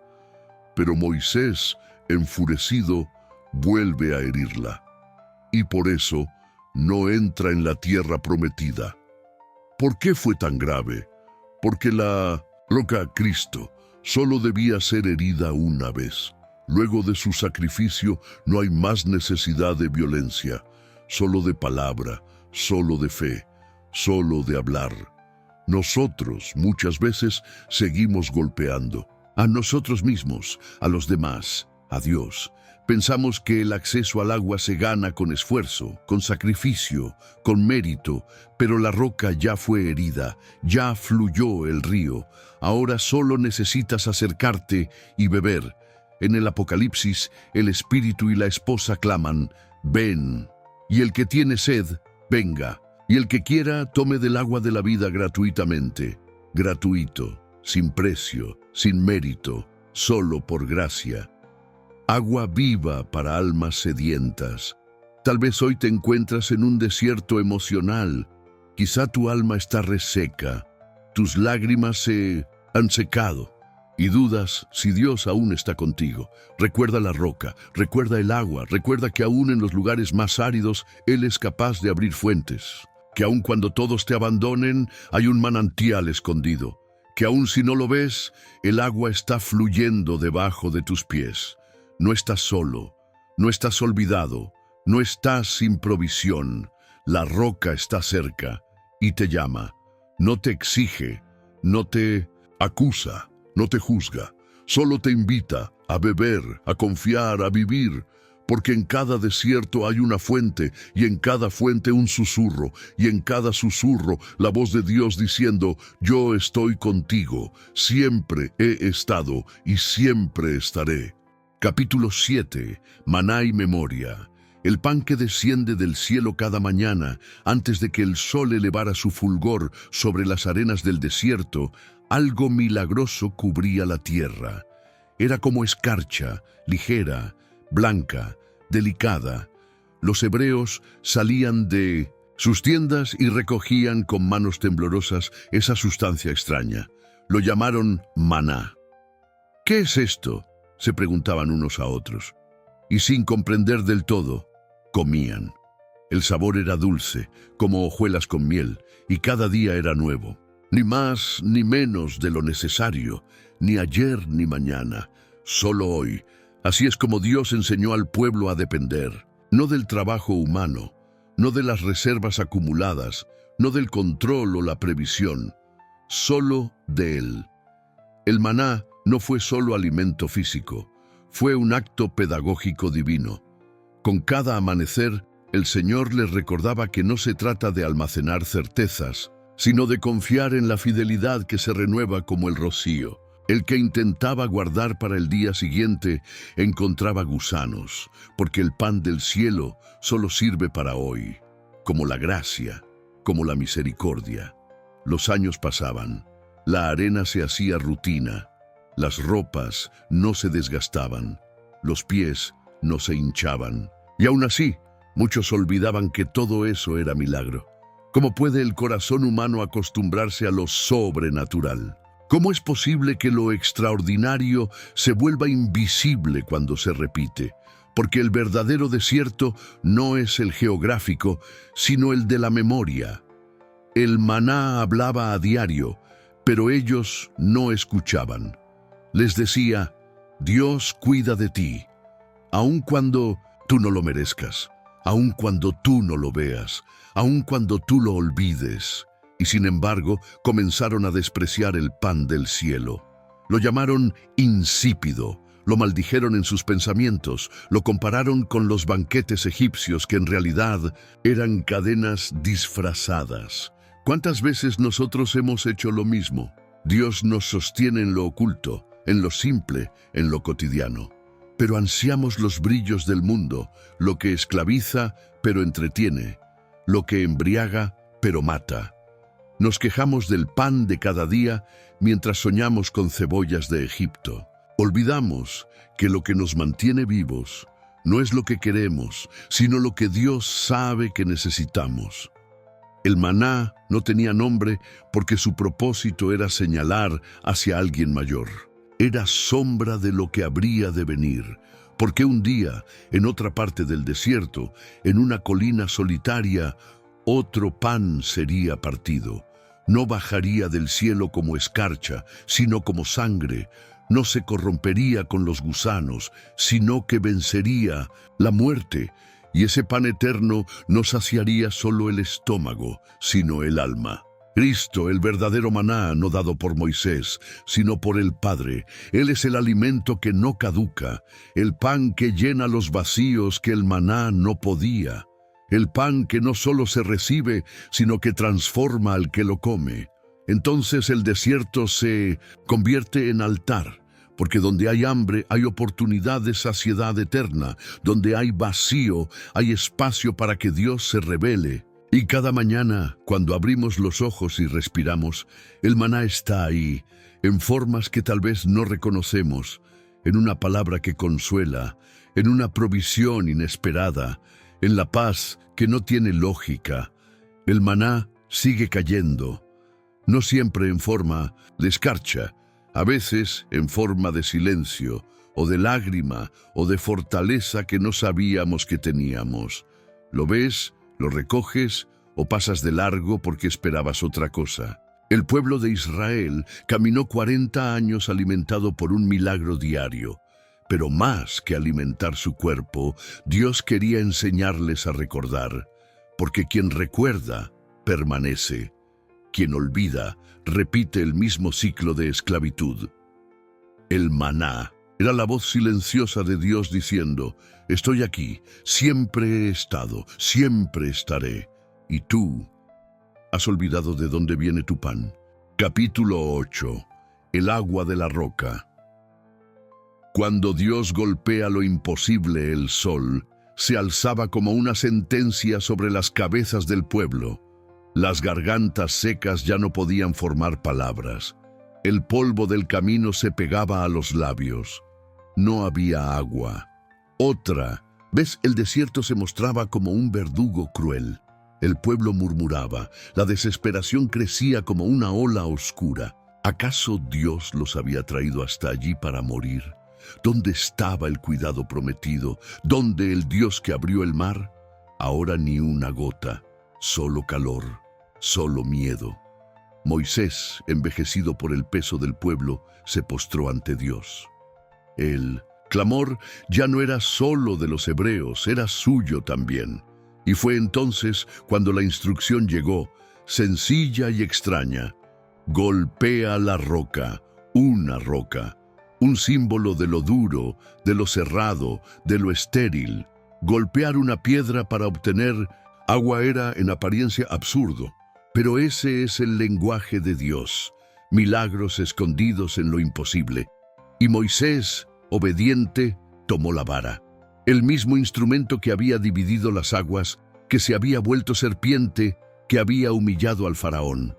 Pero Moisés, enfurecido, vuelve a herirla. Y por eso no entra en la tierra prometida. ¿Por qué fue tan grave? Porque la roca Cristo solo debía ser herida una vez. Luego de su sacrificio no hay más necesidad de violencia, solo de palabra, solo de fe, solo de hablar. Nosotros muchas veces seguimos golpeando a nosotros mismos, a los demás, a Dios. Pensamos que el acceso al agua se gana con esfuerzo, con sacrificio, con mérito, pero la roca ya fue herida, ya fluyó el río. Ahora solo necesitas acercarte y beber. En el Apocalipsis, el espíritu y la esposa claman, ven. Y el que tiene sed, venga. Y el que quiera, tome del agua de la vida gratuitamente. Gratuito, sin precio, sin mérito, solo por gracia. Agua viva para almas sedientas. Tal vez hoy te encuentras en un desierto emocional. Quizá tu alma está reseca. Tus lágrimas se han secado y dudas si Dios aún está contigo. Recuerda la roca, recuerda el agua, recuerda que aún en los lugares más áridos Él es capaz de abrir fuentes. Que aun cuando todos te abandonen, hay un manantial escondido. Que aun si no lo ves, el agua está fluyendo debajo de tus pies. No estás solo, no estás olvidado, no estás sin provisión. La roca está cerca y te llama. No te exige, no te acusa, no te juzga. Solo te invita a beber, a confiar, a vivir. Porque en cada desierto hay una fuente, y en cada fuente un susurro, y en cada susurro la voz de Dios diciendo, yo estoy contigo, siempre he estado y siempre estaré. Capítulo 7. Maná y memoria. El pan que desciende del cielo cada mañana, antes de que el sol elevara su fulgor sobre las arenas del desierto, algo milagroso cubría la tierra. Era como escarcha, ligera, blanca, delicada. Los hebreos salían de sus tiendas y recogían con manos temblorosas esa sustancia extraña. Lo llamaron maná. ¿Qué es esto?, se preguntaban unos a otros. Y sin comprender del todo, comían. El sabor era dulce, como hojuelas con miel, y cada día era nuevo. Ni más ni menos de lo necesario, ni ayer ni mañana, solo hoy. Así es como Dios enseñó al pueblo a depender, no del trabajo humano, no de las reservas acumuladas, no del control o la previsión, solo de Él. El maná no fue solo alimento físico, fue un acto pedagógico divino. Con cada amanecer, el Señor les recordaba que no se trata de almacenar certezas, sino de confiar en la fidelidad que se renueva como el rocío. El que intentaba guardar para el día siguiente encontraba gusanos, porque el pan del cielo solo sirve para hoy, como la gracia, como la misericordia. Los años pasaban, la arena se hacía rutina, las ropas no se desgastaban, los pies no se hinchaban, y aún así, muchos olvidaban que todo eso era milagro. ¿Cómo puede el corazón humano acostumbrarse a lo sobrenatural? ¿Cómo es posible que lo extraordinario se vuelva invisible cuando se repite? Porque el verdadero desierto no es el geográfico, sino el de la memoria. El maná hablaba a diario, pero ellos no escuchaban. Les decía, Dios cuida de ti, aun cuando tú no lo merezcas, aun cuando tú no lo veas, aun cuando tú lo olvides. Y sin embargo, comenzaron a despreciar el pan del cielo. Lo llamaron insípido, lo maldijeron en sus pensamientos, lo compararon con los banquetes egipcios que en realidad eran cadenas disfrazadas. ¿Cuántas veces nosotros hemos hecho lo mismo? Dios nos sostiene en lo oculto, en lo simple, en lo cotidiano. Pero ansiamos los brillos del mundo, lo que esclaviza, pero entretiene, lo que embriaga, pero mata. Nos quejamos del pan de cada día mientras soñamos con cebollas de Egipto. Olvidamos que lo que nos mantiene vivos no es lo que queremos, sino lo que Dios sabe que necesitamos. El maná no tenía nombre porque su propósito era señalar hacia alguien mayor. Era sombra de lo que habría de venir, porque un día, en otra parte del desierto, en una colina solitaria, otro pan sería partido. No bajaría del cielo como escarcha, sino como sangre. No se corrompería con los gusanos, sino que vencería la muerte. Y ese pan eterno no saciaría solo el estómago, sino el alma. Cristo, el verdadero maná, no dado por Moisés, sino por el Padre. Él es el alimento que no caduca, el pan que llena los vacíos que el maná no podía. El pan que no solo se recibe, sino que transforma al que lo come. Entonces el desierto se convierte en altar, Porque donde hay hambre hay oportunidad de saciedad eterna, donde hay vacío hay espacio para que Dios se revele. Y cada mañana, cuando abrimos los ojos y respiramos, el maná está ahí, en formas que tal vez no reconocemos, en una palabra que consuela, en una provisión inesperada, en la paz que no tiene lógica. El maná sigue cayendo, no siempre en forma de escarcha, a veces en forma de silencio, o de lágrima, o de fortaleza que no sabíamos que teníamos. ¿Lo ves? ¿Lo recoges o pasas de largo porque esperabas otra cosa? El pueblo de Israel caminó 40 años alimentado por un milagro diario, pero más que alimentar su cuerpo, Dios quería enseñarles a recordar, porque quien recuerda, permanece. Quien olvida, repite el mismo ciclo de esclavitud. El maná era la voz silenciosa de Dios diciendo: estoy aquí, siempre he estado, siempre estaré. ¿Y tú? ¿Has olvidado de dónde viene tu pan? Capítulo 8. El agua de la roca. Cuando Dios golpea lo imposible, el sol se alzaba como una sentencia sobre las cabezas del pueblo. Las gargantas secas ya no podían formar palabras. El polvo del camino se pegaba a los labios. No había agua. Otra vez el desierto se mostraba como un verdugo cruel. El pueblo murmuraba, la desesperación crecía como una ola oscura. ¿Acaso Dios los había traído hasta allí para morir? ¿Dónde estaba el cuidado prometido? ¿Dónde el Dios que abrió el mar? Ahora ni una gota, solo calor, solo miedo. Moisés, envejecido por el peso del pueblo, se postró ante Dios. El clamor ya no era solo de los hebreos, era suyo también. Y fue entonces cuando la instrucción llegó, sencilla y extraña: golpea la roca, una roca, un símbolo de lo duro, de lo cerrado, de lo estéril. Golpear una piedra para obtener agua era en apariencia absurdo, pero ese es el lenguaje de Dios, milagros escondidos en lo imposible. Y Moisés, obediente, tomó la vara, el mismo instrumento que había dividido las aguas, que se había vuelto serpiente, que había humillado al faraón.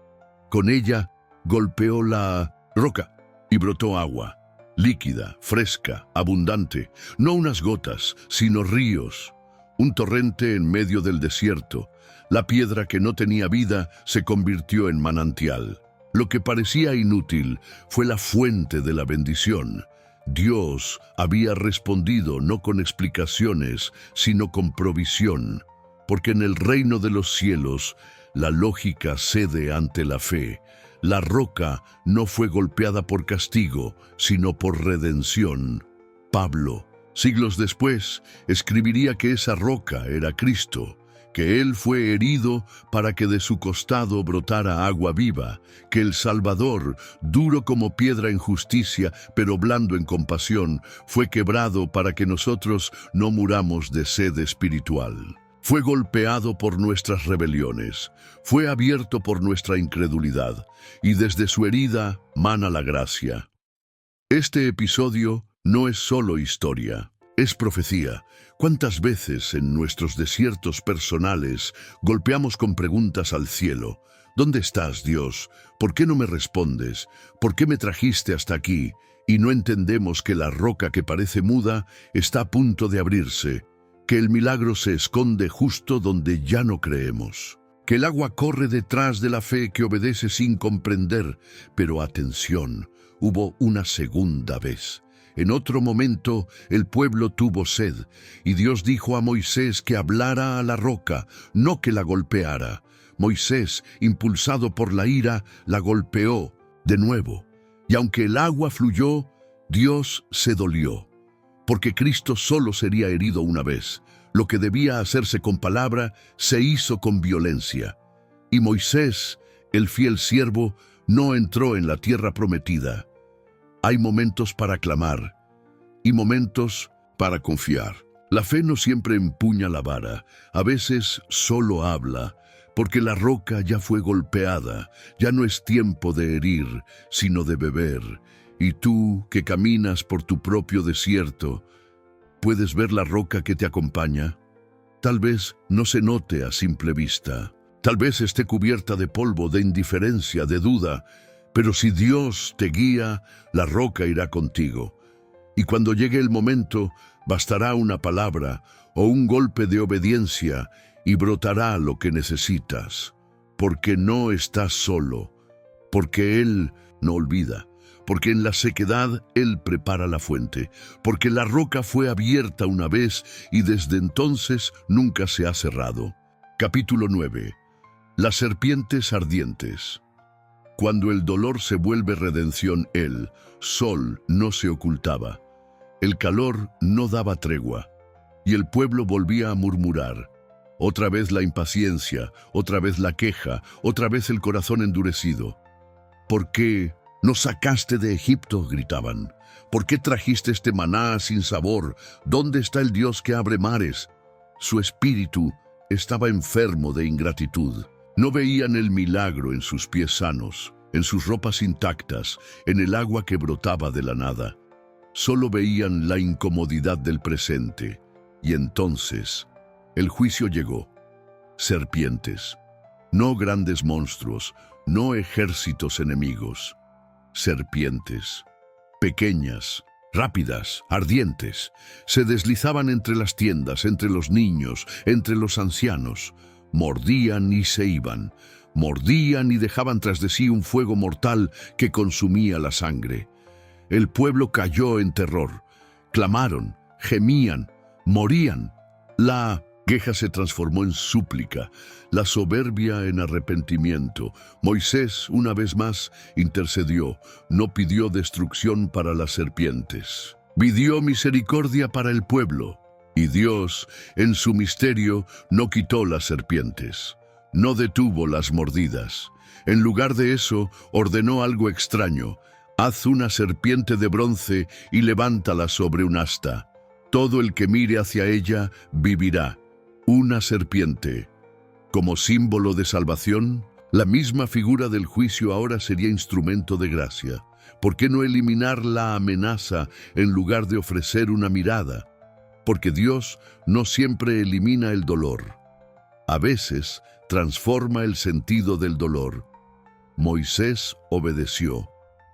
Con ella golpeó la roca y brotó agua, líquida, fresca, abundante, no unas gotas, sino ríos. Un torrente en medio del desierto. La piedra que no tenía vida se convirtió en manantial. Lo que parecía inútil fue la fuente de la bendición. Dios había respondido no con explicaciones, sino con provisión, porque en el reino de los cielos la lógica cede ante la fe. La roca no fue golpeada por castigo, sino por redención. Pablo, siglos después, escribiría que esa roca era Cristo, que Él fue herido para que de su costado brotara agua viva, que el Salvador, duro como piedra en justicia, pero blando en compasión, fue quebrado para que nosotros no muramos de sed espiritual. Fue golpeado por nuestras rebeliones, fue abierto por nuestra incredulidad, y desde su herida mana la gracia. Este episodio no es solo historia, es profecía. ¿Cuántas veces en nuestros desiertos personales golpeamos con preguntas al cielo? ¿Dónde estás, Dios? ¿Por qué no me respondes? ¿Por qué me trajiste hasta aquí? Y no entendemos que la roca que parece muda está a punto de abrirse, que el milagro se esconde justo donde ya no creemos, que el agua corre detrás de la fe que obedece sin comprender. Pero atención, hubo una segunda vez. En otro momento el pueblo tuvo sed, y Dios dijo a Moisés que hablara a la roca, no que la golpeara. Moisés, impulsado por la ira, la golpeó de nuevo, y aunque el agua fluyó, Dios se dolió, porque Cristo solo sería herido una vez. Lo que debía hacerse con palabra, se hizo con violencia. Y Moisés, el fiel siervo, no entró en la tierra prometida. Hay momentos para clamar y momentos para confiar. La fe no siempre empuña la vara, a veces solo habla, porque la roca ya fue golpeada, ya no es tiempo de herir, sino de beber. Y tú, que caminas por tu propio desierto, ¿puedes ver la roca que te acompaña? Tal vez no se note a simple vista. Tal vez esté cubierta de polvo, de indiferencia, de duda. Pero si Dios te guía, la roca irá contigo. Y cuando llegue el momento, bastará una palabra o un golpe de obediencia y brotará lo que necesitas. Porque no estás solo. Porque Él no olvida. Porque en la sequedad Él prepara la fuente, porque la roca fue abierta una vez y desde entonces nunca se ha cerrado. Capítulo 9. Las serpientes ardientes. Cuando el dolor se vuelve redención, el sol no se ocultaba. El calor no daba tregua, y el pueblo volvía a murmurar. Otra vez la impaciencia, otra vez la queja, otra vez el corazón endurecido. ¿Por qué nos sacaste de Egipto?, gritaban. ¿Por qué trajiste este maná sin sabor? ¿Dónde está el Dios que abre mares? Su espíritu estaba enfermo de ingratitud. No veían el milagro en sus pies sanos, en sus ropas intactas, en el agua que brotaba de la nada. Solo veían la incomodidad del presente. Y entonces el juicio llegó. Serpientes. No grandes monstruos, no ejércitos enemigos. Serpientes. Pequeñas, rápidas, ardientes. Se deslizaban entre las tiendas, entre los niños, entre los ancianos. Mordían y se iban. Mordían y dejaban tras de sí un fuego mortal que consumía la sangre. El pueblo cayó en terror. Clamaron, gemían, morían. La queja se transformó en súplica, la soberbia en arrepentimiento. Moisés, una vez más, intercedió, no pidió destrucción para las serpientes. Pidió misericordia para el pueblo. Y Dios, en su misterio, no quitó las serpientes, no detuvo las mordidas. En lugar de eso, ordenó algo extraño. Haz una serpiente de bronce y levántala sobre un asta. Todo el que mire hacia ella vivirá. Una serpiente. Como símbolo de salvación, la misma figura del juicio ahora sería instrumento de gracia. ¿Por qué no eliminar la amenaza en lugar de ofrecer una mirada? Porque Dios no siempre elimina el dolor. A veces transforma el sentido del dolor. Moisés obedeció.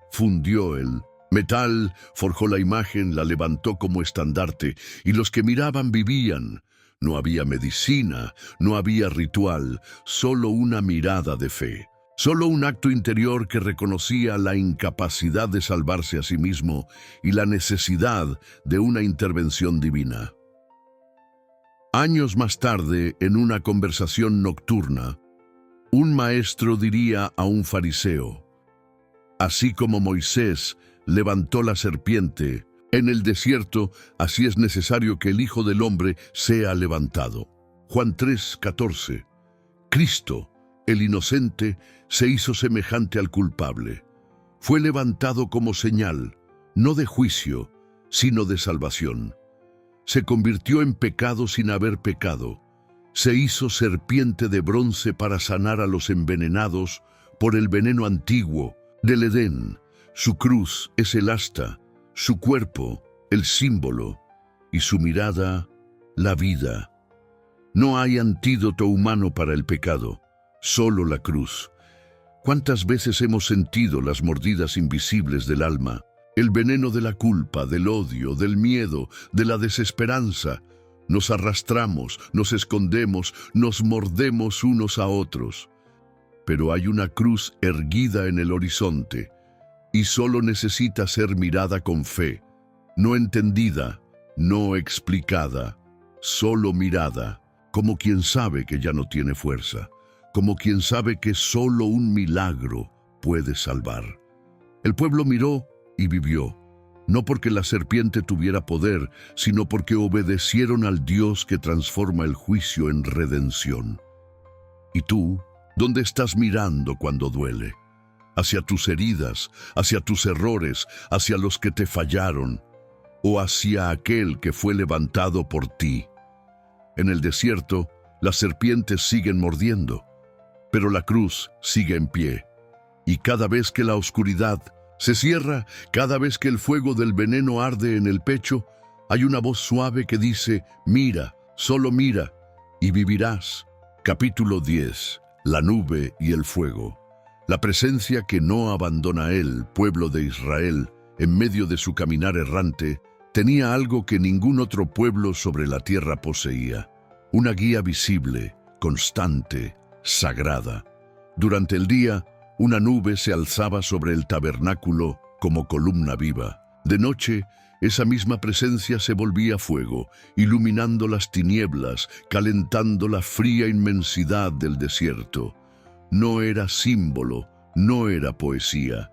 Fundió el metal, forjó la imagen, la levantó como estandarte, y los que miraban vivían. No había medicina, no había ritual, solo una mirada de fe. Solo un acto interior que reconocía la incapacidad de salvarse a sí mismo y la necesidad de una intervención divina. Años más tarde, en una conversación nocturna, un maestro diría a un fariseo: así como Moisés levantó la serpiente en el desierto, así es necesario que el Hijo del Hombre sea levantado. Juan 3:14. Cristo, el inocente, se hizo semejante al culpable. Fue levantado como señal, no de juicio, sino de salvación. Se convirtió en pecado sin haber pecado. Se hizo serpiente de bronce para sanar a los envenenados por el veneno antiguo del Edén. Su cruz es el asta, su cuerpo el símbolo y su mirada la vida. No hay antídoto humano para el pecado, solo la cruz. ¿Cuántas veces hemos sentido las mordidas invisibles del alma, el veneno de la culpa, del odio, del miedo, de la desesperanza? Nos arrastramos, nos escondemos, nos mordemos unos a otros. Pero hay una cruz erguida en el horizonte y solo necesita ser mirada con fe, no entendida, no explicada, solo mirada, como quien sabe que ya no tiene fuerza, como quien sabe que solo un milagro puede salvar. El pueblo miró y vivió, no porque la serpiente tuviera poder, sino porque obedecieron al Dios que transforma el juicio en redención. ¿Y tú, dónde estás mirando cuando duele? ¿Hacia tus heridas, hacia tus errores, hacia los que te fallaron, o hacia aquel que fue levantado por ti? En el desierto, las serpientes siguen mordiendo, pero la cruz sigue en pie, y cada vez que la oscuridad Se cierra cada vez que el fuego del veneno arde en el pecho. Hay una voz suave que dice, mira, solo mira, y vivirás. Capítulo 10. La nube y el fuego. La presencia que no abandona el pueblo de Israel en medio de su caminar errante tenía algo que ningún otro pueblo sobre la tierra poseía. Una guía visible, constante, sagrada. Durante el día, una nube se alzaba sobre el tabernáculo como columna viva. De noche, esa misma presencia se volvía fuego, iluminando las tinieblas, calentando la fría inmensidad del desierto. No era símbolo, no era poesía.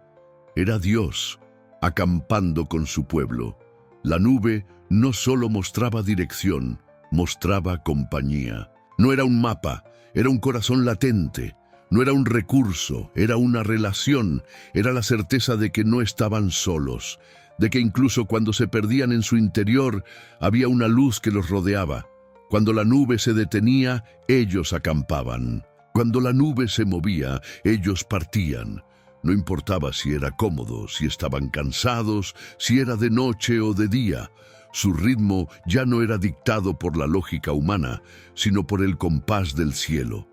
Era Dios, acampando con su pueblo. La nube no solo mostraba dirección, mostraba compañía. No era un mapa, era un corazón latente. No era un recurso, era una relación. Era la certeza de que no estaban solos, de que incluso cuando se perdían en su interior, había una luz que los rodeaba. Cuando la nube se detenía, ellos acampaban. Cuando la nube se movía, ellos partían. No importaba si era cómodo, si estaban cansados, si era de noche o de día. Su ritmo ya no era dictado por la lógica humana, sino por el compás del cielo.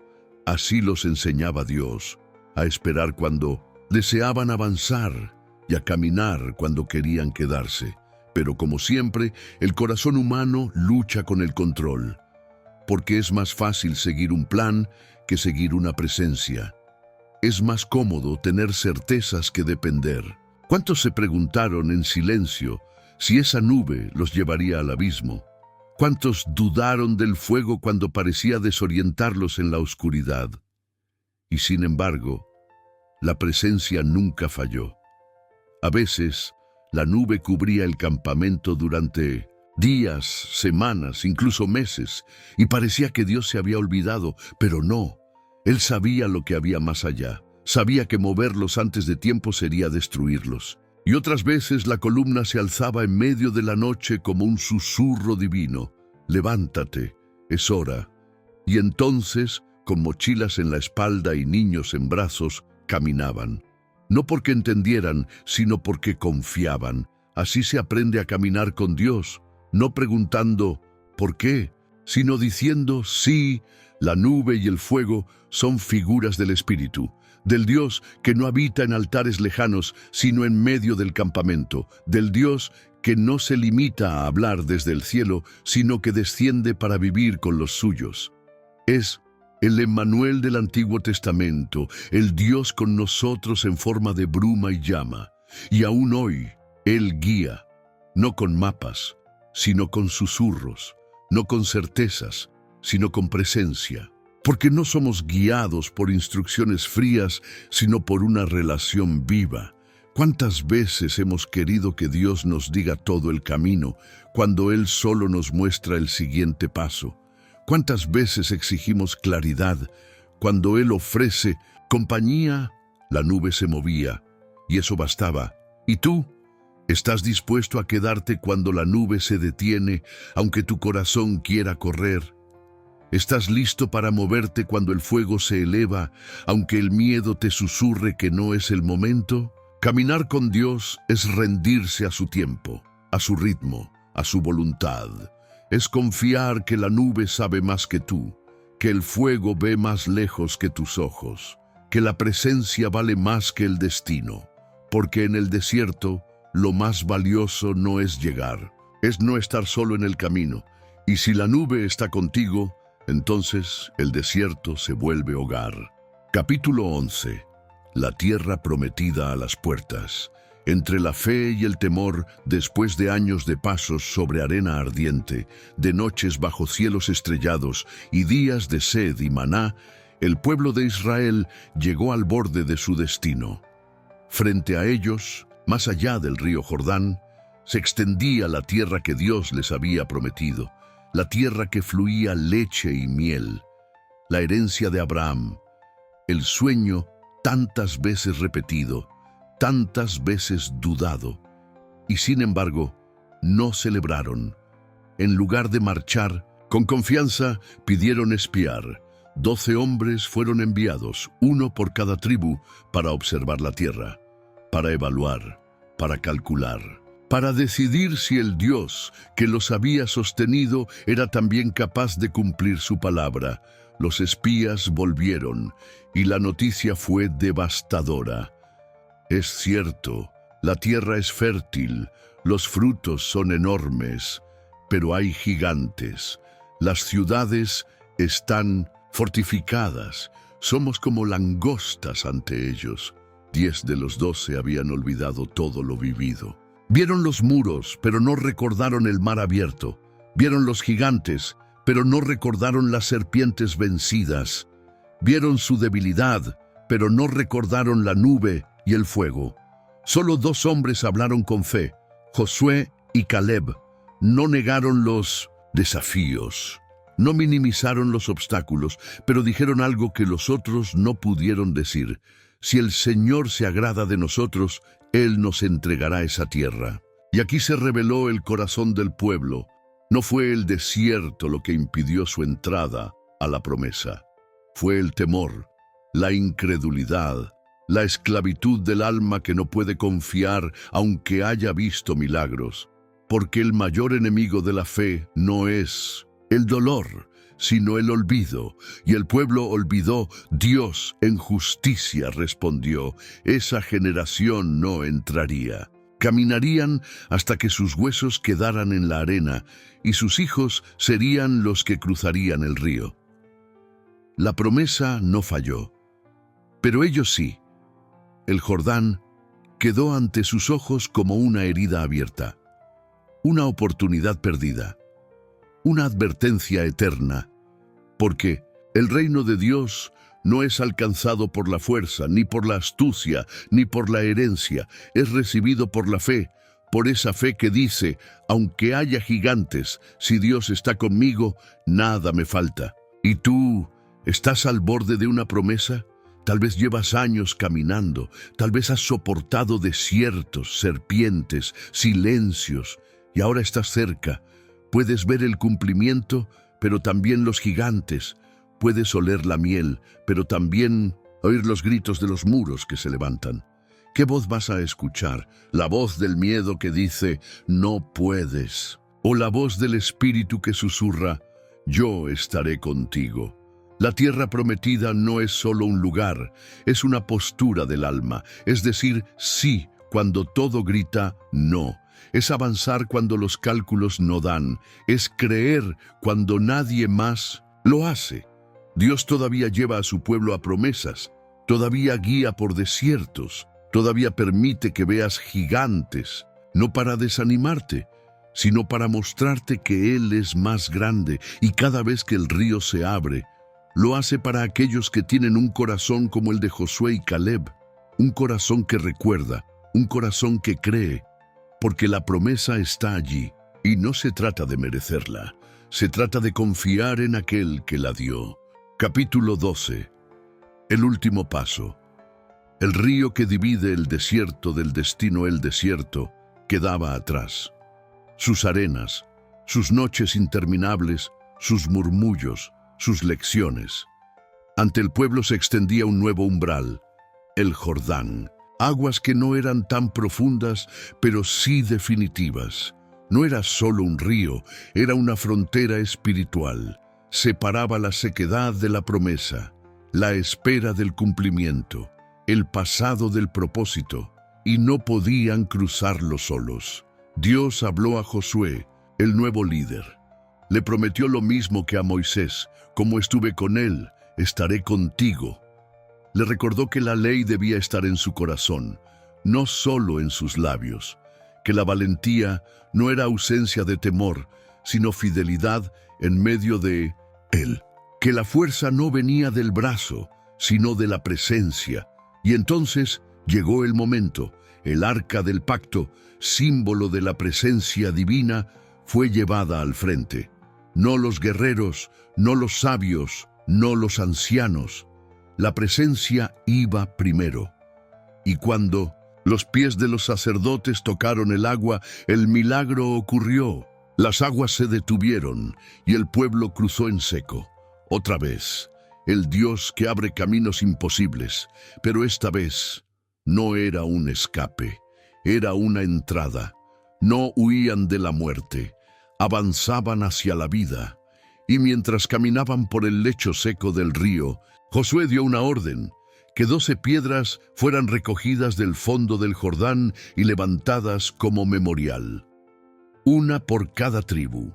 Así los enseñaba Dios, a esperar cuando deseaban avanzar y a caminar cuando querían quedarse. Pero como siempre, el corazón humano lucha con el control, porque es más fácil seguir un plan que seguir una presencia. Es más cómodo tener certezas que depender. ¿Cuántos se preguntaron en silencio si esa nube los llevaría al abismo? ¿Cuántos dudaron del fuego cuando parecía desorientarlos en la oscuridad? Y sin embargo, la presencia nunca falló. A veces, la nube cubría el campamento durante días, semanas, incluso meses, y parecía que Dios se había olvidado, pero no. Él sabía lo que había más allá. Sabía que moverlos antes de tiempo sería destruirlos. Y otras veces la columna se alzaba en medio de la noche como un susurro divino. Levántate, es hora. Y entonces, con mochilas en la espalda y niños en brazos, caminaban. No porque entendieran, sino porque confiaban. Así se aprende a caminar con Dios, no preguntando ¿por qué?, sino diciendo sí. La nube y el fuego son figuras del Espíritu, del Dios que no habita en altares lejanos, sino en medio del campamento, del Dios que no se limita a hablar desde el cielo, sino que desciende para vivir con los suyos. Es el Emmanuel del Antiguo Testamento, el Dios con nosotros en forma de bruma y llama. Y aún hoy, Él guía, no con mapas, sino con susurros, no con certezas, sino con presencia. Porque no somos guiados por instrucciones frías, sino por una relación viva. ¿Cuántas veces hemos querido que Dios nos diga todo el camino, cuando Él solo nos muestra el siguiente paso? ¿Cuántas veces exigimos claridad, cuando Él ofrece compañía? La nube se movía, y eso bastaba. ¿Y tú? ¿Estás dispuesto a quedarte cuando la nube se detiene, aunque tu corazón quiera correr? ¿Estás listo para moverte cuando el fuego se eleva, aunque el miedo te susurre que no es el momento? Caminar con Dios es rendirse a su tiempo, a su ritmo, a su voluntad. Es confiar que la nube sabe más que tú, que el fuego ve más lejos que tus ojos, que la presencia vale más que el destino, porque en el desierto lo más valioso no es llegar, es no estar solo en el camino. Y si la nube está contigo, entonces el desierto se vuelve hogar. Capítulo 11. La tierra prometida a las puertas. Entre la fe y el temor, después de años de pasos sobre arena ardiente, de noches bajo cielos estrellados y días de sed y maná, el pueblo de Israel llegó al borde de su destino. Frente a ellos, más allá del río Jordán, se extendía la tierra que Dios les había prometido, la tierra que fluía leche y miel, la herencia de Abraham, el sueño tantas veces repetido, tantas veces dudado, y sin embargo, no celebraron. En lugar de marchar, con confianza pidieron espiar. 12 hombres fueron enviados, uno por cada tribu, para observar la tierra. para evaluar, para calcular, para decidir si el Dios que los había sostenido era también capaz de cumplir su palabra. Los espías volvieron y la noticia fue devastadora. Es cierto, la tierra es fértil, los frutos son enormes, pero hay gigantes. Las ciudades están fortificadas, somos como langostas ante ellos. 10 de los 12 habían olvidado todo lo vivido. Vieron los muros, pero no recordaron el mar abierto. Vieron los gigantes, pero no recordaron las serpientes vencidas. Vieron su debilidad, pero no recordaron la nube y el fuego. Solo 2 hombres hablaron con fe, Josué y Caleb. No negaron los desafíos, no minimizaron los obstáculos, pero dijeron algo que los otros no pudieron decir. Si el Señor se agrada de nosotros, Él nos entregará esa tierra. Y aquí se reveló el corazón del pueblo. No fue el desierto lo que impidió su entrada a la promesa. Fue el temor, la incredulidad, la esclavitud del alma que no puede confiar aunque haya visto milagros. Porque el mayor enemigo de la fe no es el dolor, sino el olvido. Y el pueblo olvidó, Dios en justicia respondió, esa generación no entraría. Caminarían hasta que sus huesos quedaran en la arena, y sus hijos serían los que cruzarían el río. La promesa no falló, pero ellos sí. El Jordán quedó ante sus ojos como una herida abierta, una oportunidad perdida, una advertencia eterna, porque el reino de Dios no es alcanzado por la fuerza, ni por la astucia, ni por la herencia, es recibido por la fe, por esa fe que dice, aunque haya gigantes, si Dios está conmigo, nada me falta. ¿Y tú estás al borde de una promesa? Tal vez llevas años caminando, tal vez has soportado desiertos, serpientes, silencios, y ahora estás cerca. Puedes ver el cumplimiento, pero también los gigantes. Puedes oler la miel, pero también oír los gritos de los muros que se levantan. ¿Qué voz vas a escuchar? ¿La voz del miedo que dice, no puedes? ¿O la voz del espíritu que susurra, yo estaré contigo? La tierra prometida no es solo un lugar, es una postura del alma, es decir, sí cuando todo grita no. Es avanzar cuando los cálculos no dan, es creer cuando nadie más lo hace. Dios todavía lleva a su pueblo a promesas, todavía guía por desiertos, todavía permite que veas gigantes, no para desanimarte, sino para mostrarte que Él es más grande y cada vez que el río se abre, lo hace para aquellos que tienen un corazón como el de Josué y Caleb, un corazón que recuerda, un corazón que cree, porque la promesa está allí y no se trata de merecerla, se trata de confiar en aquel que la dio. Capítulo 12. El último paso. El río que divide el desierto del destino el desierto quedaba atrás. Sus arenas, sus noches interminables, sus murmullos, sus lecciones. Ante el pueblo se extendía un nuevo umbral, el Jordán. Aguas que no eran tan profundas, pero sí definitivas. No era solo un río, era una frontera espiritual. Separaba la sequedad de la promesa, la espera del cumplimiento, el pasado del propósito, y no podían cruzarlo solos. Dios habló a Josué, el nuevo líder. Le prometió lo mismo que a Moisés, como estuve con él, estaré contigo. Le recordó que la ley debía estar en su corazón, no solo en sus labios, que la valentía no era ausencia de temor, sino fidelidad en medio de él, que la fuerza no venía del brazo, sino de la presencia. Y entonces llegó el momento, el arca del pacto, símbolo de la presencia divina, fue llevada al frente. No los guerreros, no los sabios, no los ancianos. La presencia iba primero. Y cuando los pies de los sacerdotes tocaron el agua, el milagro ocurrió. Las aguas se detuvieron y el pueblo cruzó en seco. Otra vez, el Dios que abre caminos imposibles, pero esta vez No era un escape, era una entrada. No huían de la muerte, avanzaban hacia la vida. Y mientras caminaban por el lecho seco del río, Josué dio una orden, que 12 piedras fueran recogidas del fondo del Jordán y levantadas como memorial. Una por cada tribu,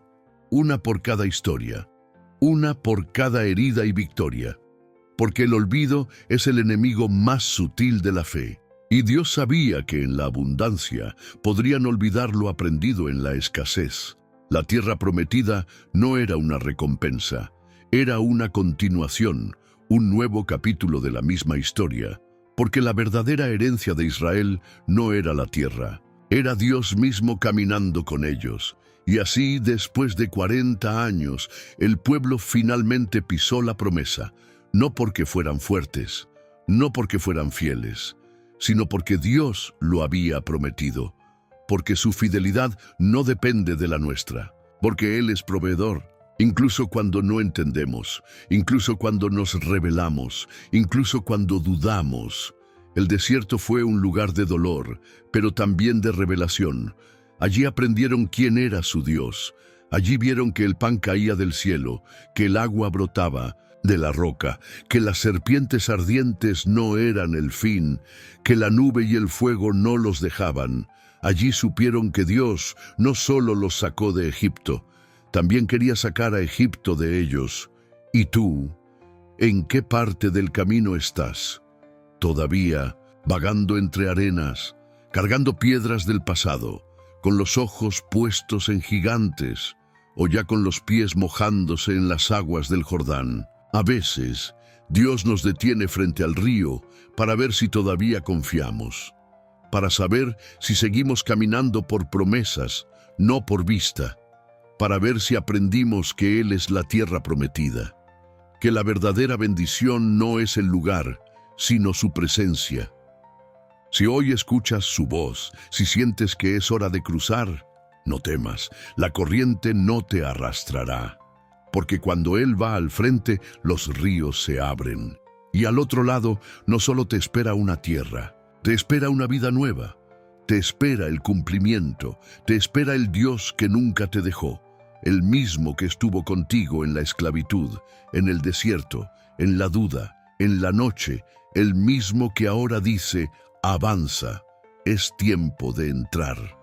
una por cada historia, una por cada herida y victoria. Porque el olvido es el enemigo más sutil de la fe. Y Dios sabía que en la abundancia podrían olvidar lo aprendido en la escasez. La tierra prometida no era una recompensa, era una continuación, un nuevo capítulo de la misma historia. Porque la verdadera herencia de Israel no era la tierra, era Dios mismo caminando con ellos. Y así, después de 40 años, el pueblo finalmente pisó la promesa. No porque fueran fuertes, no porque fueran fieles, sino porque Dios lo había prometido, porque su fidelidad no depende de la nuestra, porque Él es proveedor, incluso cuando no entendemos, incluso cuando nos rebelamos, incluso cuando dudamos. El desierto fue un lugar de dolor, pero también de revelación. Allí aprendieron quién era su Dios. Allí vieron que el pan caía del cielo, que el agua brotaba de la roca, que las serpientes ardientes no eran el fin, que la nube y el fuego no los dejaban. Allí supieron que Dios no solo los sacó de Egipto, también quería sacar a Egipto de ellos. ¿Y tú? ¿En qué parte del camino estás? Todavía vagando entre arenas, cargando piedras del pasado, con los ojos puestos en gigantes, o ya con los pies mojándose en las aguas del Jordán. A veces, Dios nos detiene frente al río para ver si todavía confiamos, para saber si seguimos caminando por promesas, no por vista, para ver si aprendimos que Él es la tierra prometida, que la verdadera bendición no es el lugar, sino su presencia. Si hoy escuchas su voz, si sientes que es hora de cruzar, no temas, la corriente no te arrastrará. Porque cuando Él va al frente, los ríos se abren. Y al otro lado, no solo te espera una tierra, te espera una vida nueva, te espera el cumplimiento, te espera el Dios que nunca te dejó, el mismo que estuvo contigo en la esclavitud, en el desierto, en la duda, en la noche, el mismo que ahora dice, avanza, es tiempo de entrar.